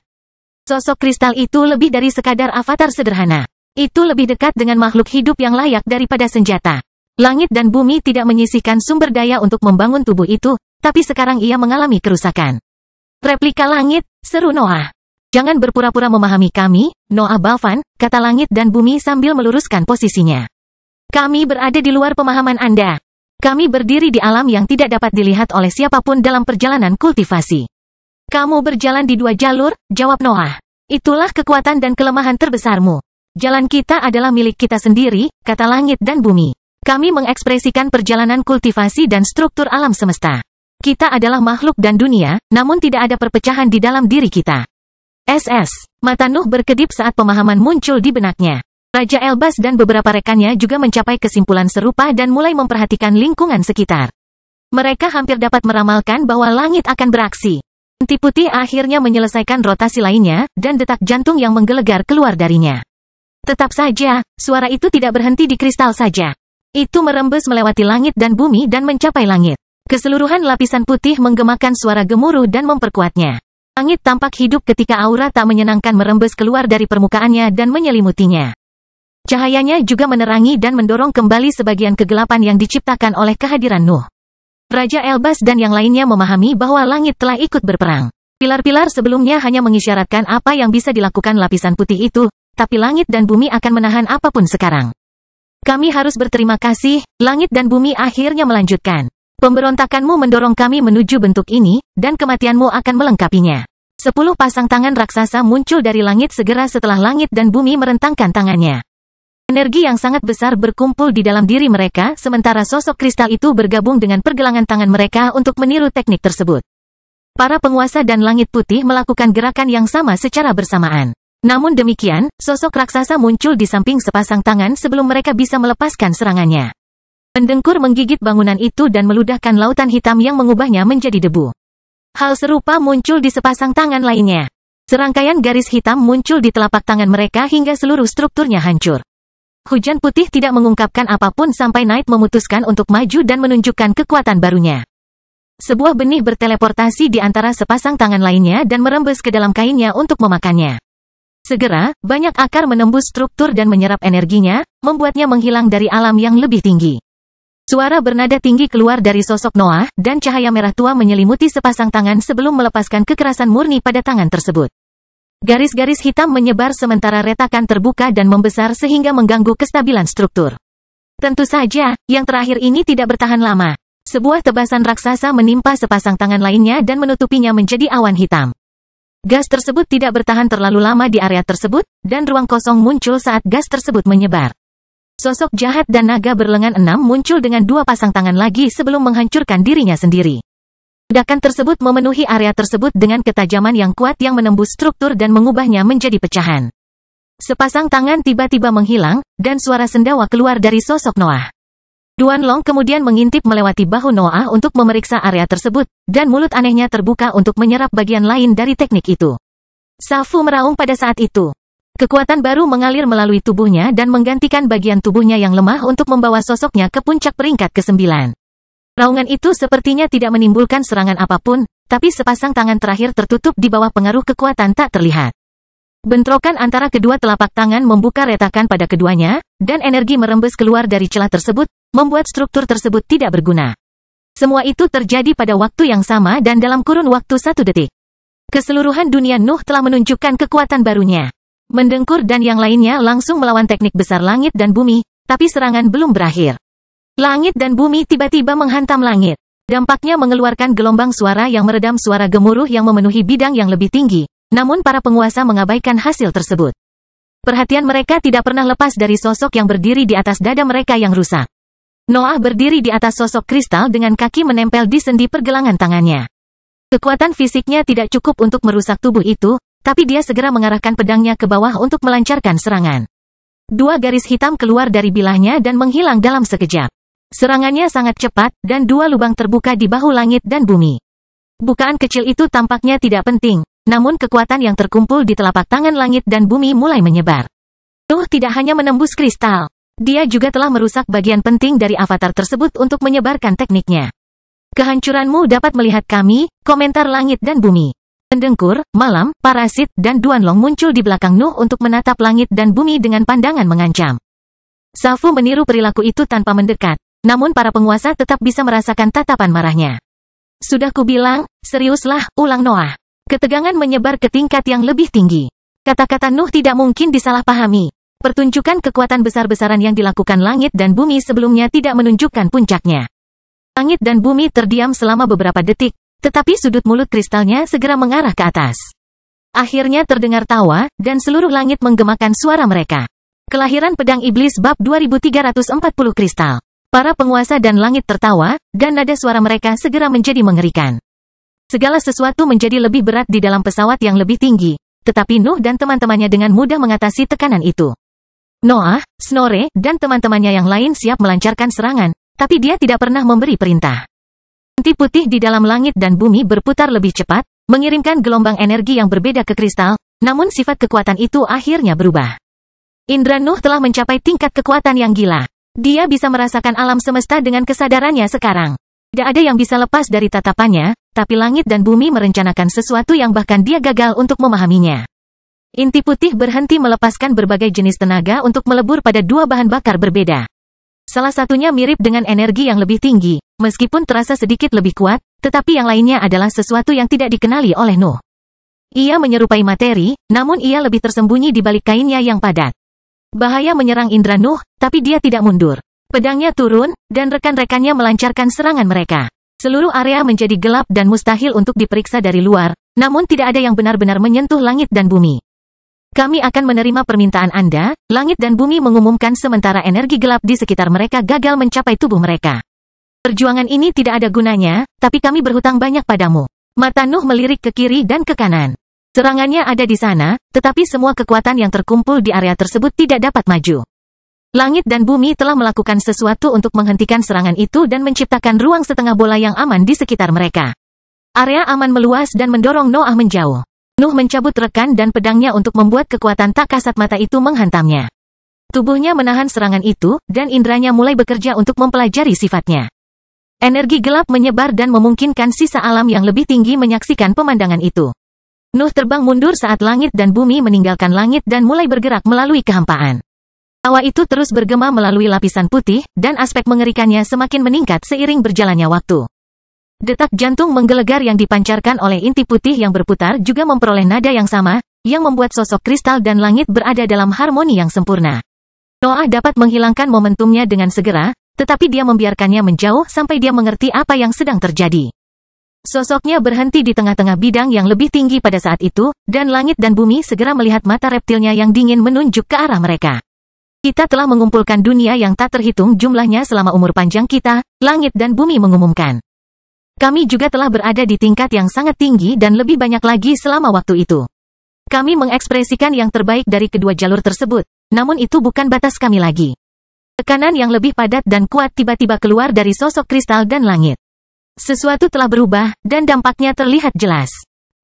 Sosok kristal itu lebih dari sekadar avatar sederhana. Itu lebih dekat dengan makhluk hidup yang layak daripada senjata. Langit dan bumi tidak menyisihkan sumber daya untuk membangun tubuh itu, tapi sekarang ia mengalami kerusakan. Replika langit, seru Noah. Jangan berpura-pura memahami kami, Noah Balvan, kata langit dan bumi sambil meluruskan posisinya. Kami berada di luar pemahaman Anda. Kami berdiri di alam yang tidak dapat dilihat oleh siapapun dalam perjalanan kultivasi. Kamu berjalan di dua jalur, jawab Noah. Itulah kekuatan dan kelemahan terbesarmu. Jalan kita adalah milik kita sendiri, kata langit dan bumi. Kami mengekspresikan perjalanan kultivasi dan struktur alam semesta. Kita adalah makhluk dan dunia, namun tidak ada perpecahan di dalam diri kita. Mata Nuh berkedip saat pemahaman muncul di benaknya. Raja Elbas dan beberapa rekannya juga mencapai kesimpulan serupa dan mulai memperhatikan lingkungan sekitar. Mereka hampir dapat meramalkan bahwa langit akan beraksi. Inti putih akhirnya menyelesaikan rotasi lainnya, dan detak jantung yang menggelegar keluar darinya. Tetap saja, suara itu tidak berhenti di kristal saja. Itu merembes melewati langit dan bumi dan mencapai langit. Keseluruhan lapisan putih menggemakan suara gemuruh dan memperkuatnya. Langit tampak hidup ketika aura tak menyenangkan merembes keluar dari permukaannya dan menyelimutinya. Cahayanya juga menerangi dan mendorong kembali sebagian kegelapan yang diciptakan oleh kehadiran Nuh. Raja Elbas dan yang lainnya memahami bahwa langit telah ikut berperang. Pilar-pilar sebelumnya hanya mengisyaratkan apa yang bisa dilakukan lapisan putih itu, tapi langit dan bumi akan menahan apapun sekarang. Kami harus berterima kasih, langit dan bumi akhirnya melanjutkan. Pemberontakanmu mendorong kami menuju bentuk ini, dan kematianmu akan melengkapinya. 10 pasang tangan raksasa muncul dari langit segera setelah langit dan bumi merentangkan tangannya. Energi yang sangat besar berkumpul di dalam diri mereka, sementara sosok kristal itu bergabung dengan pergelangan tangan mereka untuk meniru teknik tersebut. Para penguasa dan langit putih melakukan gerakan yang sama secara bersamaan. Namun demikian, sosok raksasa muncul di samping sepasang tangan sebelum mereka bisa melepaskan serangannya. Pendengkur menggigit bangunan itu dan meludahkan lautan hitam yang mengubahnya menjadi debu. Hal serupa muncul di sepasang tangan lainnya. Serangkaian garis hitam muncul di telapak tangan mereka hingga seluruh strukturnya hancur. Hujan putih tidak mengungkapkan apapun sampai Night memutuskan untuk maju dan menunjukkan kekuatan barunya. Sebuah benih berteleportasi di antara sepasang tangan lainnya dan merembes ke dalam kainnya untuk memakannya. Segera, banyak akar menembus struktur dan menyerap energinya, membuatnya menghilang dari alam yang lebih tinggi. Suara bernada tinggi keluar dari sosok Noah, dan cahaya merah tua menyelimuti sepasang tangan sebelum melepaskan kekerasan murni pada tangan tersebut. Garis-garis hitam menyebar sementara retakan terbuka dan membesar sehingga mengganggu kestabilan struktur. Tentu saja, yang terakhir ini tidak bertahan lama. Sebuah tebasan raksasa menimpa sepasang tangan lainnya dan menutupinya menjadi awan hitam. Gas tersebut tidak bertahan terlalu lama di area tersebut, dan ruang kosong muncul saat gas tersebut menyebar. Sosok jahat dan naga berlengan 6 muncul dengan 2 pasang tangan lagi sebelum menghancurkan dirinya sendiri. Ledakan tersebut memenuhi area tersebut dengan ketajaman yang kuat yang menembus struktur dan mengubahnya menjadi pecahan. Sepasang tangan tiba-tiba menghilang, dan suara sendawa keluar dari sosok Noah. Duan Long kemudian mengintip melewati bahu Noah untuk memeriksa area tersebut, dan mulut anehnya terbuka untuk menyerap bagian lain dari teknik itu. Safu meraung pada saat itu. Kekuatan baru mengalir melalui tubuhnya dan menggantikan bagian tubuhnya yang lemah untuk membawa sosoknya ke puncak peringkat ke-9. Raungan itu sepertinya tidak menimbulkan serangan apapun, tapi sepasang tangan terakhir tertutup di bawah pengaruh kekuatan tak terlihat. Bentrokan antara kedua telapak tangan membuka retakan pada keduanya, dan energi merembes keluar dari celah tersebut, membuat struktur tersebut tidak berguna. Semua itu terjadi pada waktu yang sama dan dalam kurun waktu 1 detik. Keseluruhan dunia Nuh telah menunjukkan kekuatan barunya. Mendengkur dan yang lainnya langsung melawan teknik besar langit dan bumi, tapi serangan belum berakhir. Langit dan bumi tiba-tiba menghantam langit. Dampaknya mengeluarkan gelombang suara yang meredam suara gemuruh yang memenuhi bidang yang lebih tinggi. Namun para penguasa mengabaikan hasil tersebut. Perhatian mereka tidak pernah lepas dari sosok yang berdiri di atas dada mereka yang rusak. Noah berdiri di atas sosok kristal dengan kaki menempel di sendi pergelangan tangannya. Kekuatan fisiknya tidak cukup untuk merusak tubuh itu, tapi dia segera mengarahkan pedangnya ke bawah untuk melancarkan serangan. 2 garis hitam keluar dari bilahnya dan menghilang dalam sekejap. Serangannya sangat cepat, dan 2 lubang terbuka di bahu langit dan bumi. Bukaan kecil itu tampaknya tidak penting. Namun kekuatan yang terkumpul di telapak tangan langit dan bumi mulai menyebar. Nuh tidak hanya menembus kristal. Dia juga telah merusak bagian penting dari avatar tersebut untuk menyebarkan tekniknya. Kehancuranmu dapat melihat kami, komentar langit dan bumi. Mendengkur, malam, parasit, dan Duanlong muncul di belakang Nuh untuk menatap langit dan bumi dengan pandangan mengancam. Safu meniru perilaku itu tanpa mendekat, namun para penguasa tetap bisa merasakan tatapan marahnya. Sudah kubilang, seriuslah, ulang Noah. Ketegangan menyebar ke tingkat yang lebih tinggi. Kata-kata Nuh tidak mungkin disalahpahami. Pertunjukan kekuatan besar-besaran yang dilakukan langit dan bumi sebelumnya tidak menunjukkan puncaknya. Langit dan bumi terdiam selama beberapa detik, tetapi sudut mulut kristalnya segera mengarah ke atas. Akhirnya terdengar tawa, dan seluruh langit menggemakan suara mereka. Kelahiran pedang iblis bab 2340 kristal. Para penguasa dan langit tertawa, dan nada suara mereka segera menjadi mengerikan. Segala sesuatu menjadi lebih berat di dalam pesawat yang lebih tinggi, tetapi Nuh dan teman-temannya dengan mudah mengatasi tekanan itu. Noah, Snorre, dan teman-temannya yang lain siap melancarkan serangan, tapi dia tidak pernah memberi perintah. Inti putih di dalam langit dan bumi berputar lebih cepat, mengirimkan gelombang energi yang berbeda ke kristal, namun sifat kekuatan itu akhirnya berubah. Indra Nuh telah mencapai tingkat kekuatan yang gila. Dia bisa merasakan alam semesta dengan kesadarannya sekarang. Tidak ada yang bisa lepas dari tatapannya, tapi langit dan bumi merencanakan sesuatu yang bahkan dia gagal untuk memahaminya. Inti putih berhenti melepaskan berbagai jenis tenaga untuk melebur pada 2 bahan bakar berbeda. Salah satunya mirip dengan energi yang lebih tinggi, meskipun terasa sedikit lebih kuat, tetapi yang lainnya adalah sesuatu yang tidak dikenali oleh Nuh. Ia menyerupai materi, namun ia lebih tersembunyi di balik kainnya yang padat. Bahaya menyerang indra Nuh, tapi dia tidak mundur. Pedangnya turun, dan rekan-rekannya melancarkan serangan mereka. Seluruh area menjadi gelap dan mustahil untuk diperiksa dari luar, namun tidak ada yang benar-benar menyentuh langit dan bumi. Kami akan menerima permintaan Anda, langit dan bumi mengumumkan sementara energi gelap di sekitar mereka gagal mencapai tubuh mereka. Perjuangan ini tidak ada gunanya, tapi kami berhutang banyak padamu. Mata Nuh melirik ke kiri dan ke kanan. Serangannya ada di sana, tetapi semua kekuatan yang terkumpul di area tersebut tidak dapat maju. Langit dan bumi telah melakukan sesuatu untuk menghentikan serangan itu dan menciptakan ruang setengah bola yang aman di sekitar mereka. Area aman meluas dan mendorong Noah menjauh. Nuh mencabut rekan dan pedangnya untuk membuat kekuatan tak kasat mata itu menghantamnya. Tubuhnya menahan serangan itu, dan indranya mulai bekerja untuk mempelajari sifatnya. Energi gelap menyebar dan memungkinkan sisa alam yang lebih tinggi menyaksikan pemandangan itu. Nuh terbang mundur saat langit dan bumi meninggalkan langit dan mulai bergerak melalui kehampaan. Tawa itu terus bergema melalui lapisan putih, dan aspek mengerikannya semakin meningkat seiring berjalannya waktu. Detak jantung menggelegar yang dipancarkan oleh inti putih yang berputar juga memperoleh nada yang sama, yang membuat sosok kristal dan langit berada dalam harmoni yang sempurna. Noah dapat menghilangkan momentumnya dengan segera, tetapi dia membiarkannya menjauh sampai dia mengerti apa yang sedang terjadi. Sosoknya berhenti di tengah-tengah bidang yang lebih tinggi pada saat itu, dan langit dan bumi segera melihat mata reptilnya yang dingin menunjuk ke arah mereka. Kita telah mengumpulkan dunia yang tak terhitung jumlahnya selama umur panjang kita, langit dan bumi mengumumkan. Kami juga telah berada di tingkat yang sangat tinggi dan lebih banyak lagi selama waktu itu. Kami mengekspresikan yang terbaik dari kedua jalur tersebut, namun itu bukan batas kami lagi. Tekanan yang lebih padat dan kuat tiba-tiba keluar dari sosok kristal dan langit. Sesuatu telah berubah, dan dampaknya terlihat jelas.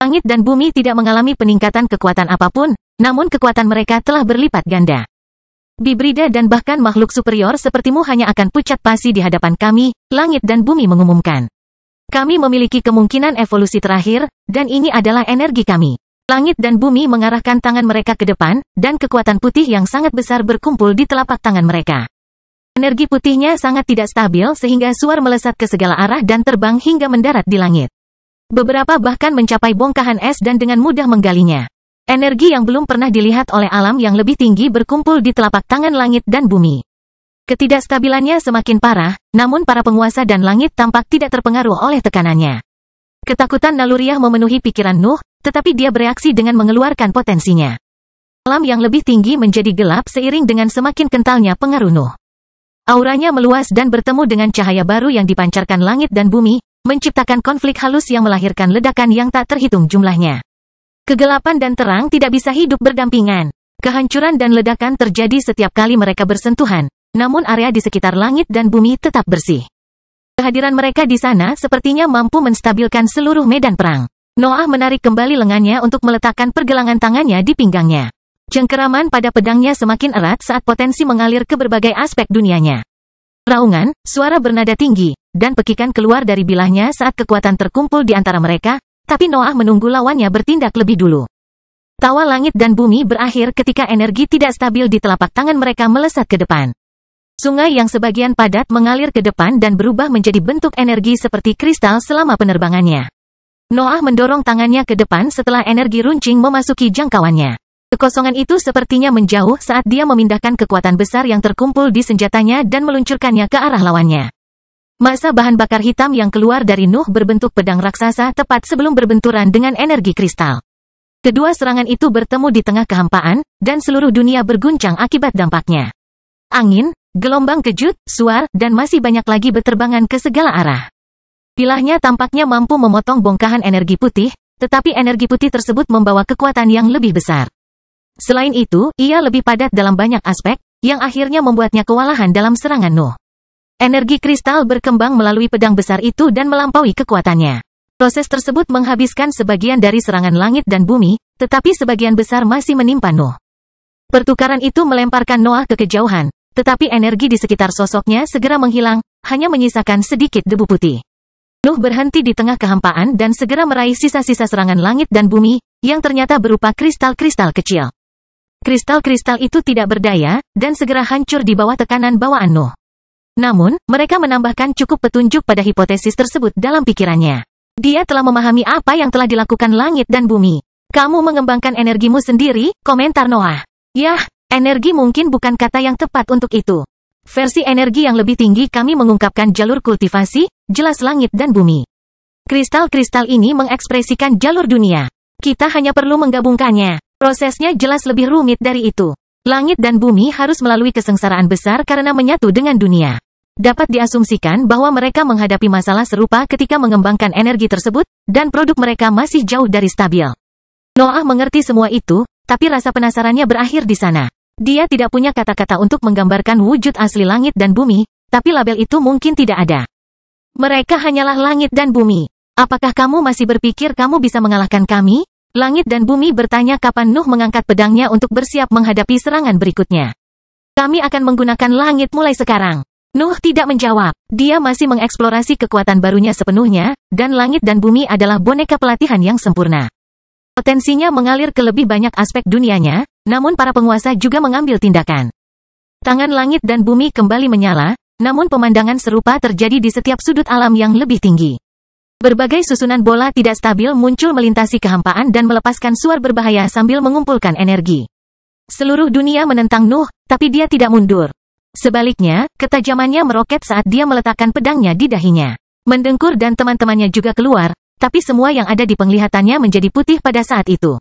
Langit dan bumi tidak mengalami peningkatan kekuatan apapun, namun kekuatan mereka telah berlipat ganda. Bibrida dan bahkan makhluk superior sepertimu hanya akan pucat pasi di hadapan kami, langit dan bumi mengumumkan. Kami memiliki kemungkinan evolusi terakhir, dan ini adalah energi kami. Langit dan bumi mengarahkan tangan mereka ke depan, dan kekuatan putih yang sangat besar berkumpul di telapak tangan mereka. Energi putihnya sangat tidak stabil sehingga Suar melesat ke segala arah dan terbang hingga mendarat di langit. Beberapa bahkan mencapai bongkahan es dan dengan mudah menggalinya. Energi yang belum pernah dilihat oleh alam yang lebih tinggi berkumpul di telapak tangan langit dan bumi. Ketidakstabilannya semakin parah, namun para penguasa dan langit tampak tidak terpengaruh oleh tekanannya. Ketakutan naluriah memenuhi pikiran Nuh, tetapi dia bereaksi dengan mengeluarkan potensinya. Alam yang lebih tinggi menjadi gelap seiring dengan semakin kentalnya pengaruh Nuh. Auranya meluas dan bertemu dengan cahaya baru yang dipancarkan langit dan bumi, menciptakan konflik halus yang melahirkan ledakan yang tak terhitung jumlahnya. Kegelapan dan terang tidak bisa hidup berdampingan. Kehancuran dan ledakan terjadi setiap kali mereka bersentuhan, namun area di sekitar langit dan bumi tetap bersih. Kehadiran mereka di sana sepertinya mampu menstabilkan seluruh medan perang. Noah menarik kembali lengannya untuk meletakkan pergelangan tangannya di pinggangnya. Cengkeraman pada pedangnya semakin erat saat potensi mengalir ke berbagai aspek dunianya. Raungan, suara bernada tinggi, dan pekikan keluar dari bilahnya saat kekuatan terkumpul di antara mereka, tapi Noah menunggu lawannya bertindak lebih dulu. Tawa langit dan bumi berakhir ketika energi tidak stabil di telapak tangan mereka melesat ke depan. Sungai yang sebagian padat mengalir ke depan dan berubah menjadi bentuk energi seperti kristal selama penerbangannya. Noah mendorong tangannya ke depan setelah energi runcing memasuki jangkauannya. Kekosongan itu sepertinya menjauh saat dia memindahkan kekuatan besar yang terkumpul di senjatanya dan meluncurkannya ke arah lawannya. Massa bahan bakar hitam yang keluar dari Nuh berbentuk pedang raksasa tepat sebelum berbenturan dengan energi kristal. Kedua serangan itu bertemu di tengah kehampaan, dan seluruh dunia berguncang akibat dampaknya. Angin, gelombang kejut, suar, dan masih banyak lagi berterbangan ke segala arah. Bilahnya tampaknya mampu memotong bongkahan energi putih, tetapi energi putih tersebut membawa kekuatan yang lebih besar. Selain itu, ia lebih padat dalam banyak aspek, yang akhirnya membuatnya kewalahan dalam serangan Nuh. Energi kristal berkembang melalui pedang besar itu dan melampaui kekuatannya. Proses tersebut menghabiskan sebagian dari serangan langit dan bumi, tetapi sebagian besar masih menimpa Nuh. Pertukaran itu melemparkan Noah ke kejauhan, tetapi energi di sekitar sosoknya segera menghilang, hanya menyisakan sedikit debu putih. Nuh berhenti di tengah kehampaan dan segera meraih sisa-sisa serangan langit dan bumi, yang ternyata berupa kristal-kristal kecil. Kristal-kristal itu tidak berdaya, dan segera hancur di bawah tekanan bawaan Nuh. Namun, mereka menambahkan cukup petunjuk pada hipotesis tersebut dalam pikirannya. Dia telah memahami apa yang telah dilakukan langit dan bumi. Kamu mengembangkan energimu sendiri, komentar Noah. Yah, energi mungkin bukan kata yang tepat untuk itu. Versi energi yang lebih tinggi kami mengungkapkan jalur kultivasi, jelas langit dan bumi. Kristal-kristal ini mengekspresikan jalur dunia. Kita hanya perlu menggabungkannya. Prosesnya jelas lebih rumit dari itu. Langit dan bumi harus melalui kesengsaraan besar karena menyatu dengan dunia. Dapat diasumsikan bahwa mereka menghadapi masalah serupa ketika mengembangkan energi tersebut, dan produk mereka masih jauh dari stabil. Noah mengerti semua itu, tapi rasa penasarannya berakhir di sana. Dia tidak punya kata-kata untuk menggambarkan wujud asli langit dan bumi, tapi label itu mungkin tidak ada. Mereka hanyalah langit dan bumi. Apakah kamu masih berpikir kamu bisa mengalahkan kami? Langit dan bumi bertanya kapan Nuh mengangkat pedangnya untuk bersiap menghadapi serangan berikutnya. Kami akan menggunakan langit mulai sekarang. Nuh tidak menjawab. Dia masih mengeksplorasi kekuatan barunya sepenuhnya, dan langit dan bumi adalah boneka pelatihan yang sempurna. Potensinya mengalir ke lebih banyak aspek dunianya, namun para penguasa juga mengambil tindakan. Tangan langit dan bumi kembali menyala, namun pemandangan serupa terjadi di setiap sudut alam yang lebih tinggi. Berbagai susunan bola tidak stabil muncul melintasi kehampaan dan melepaskan suar berbahaya sambil mengumpulkan energi. Seluruh dunia menentang Nuh, tapi dia tidak mundur. Sebaliknya, ketajamannya meroket saat dia meletakkan pedangnya di dahinya. Mendengkur dan teman-temannya juga keluar, tapi semua yang ada di penglihatannya menjadi putih pada saat itu.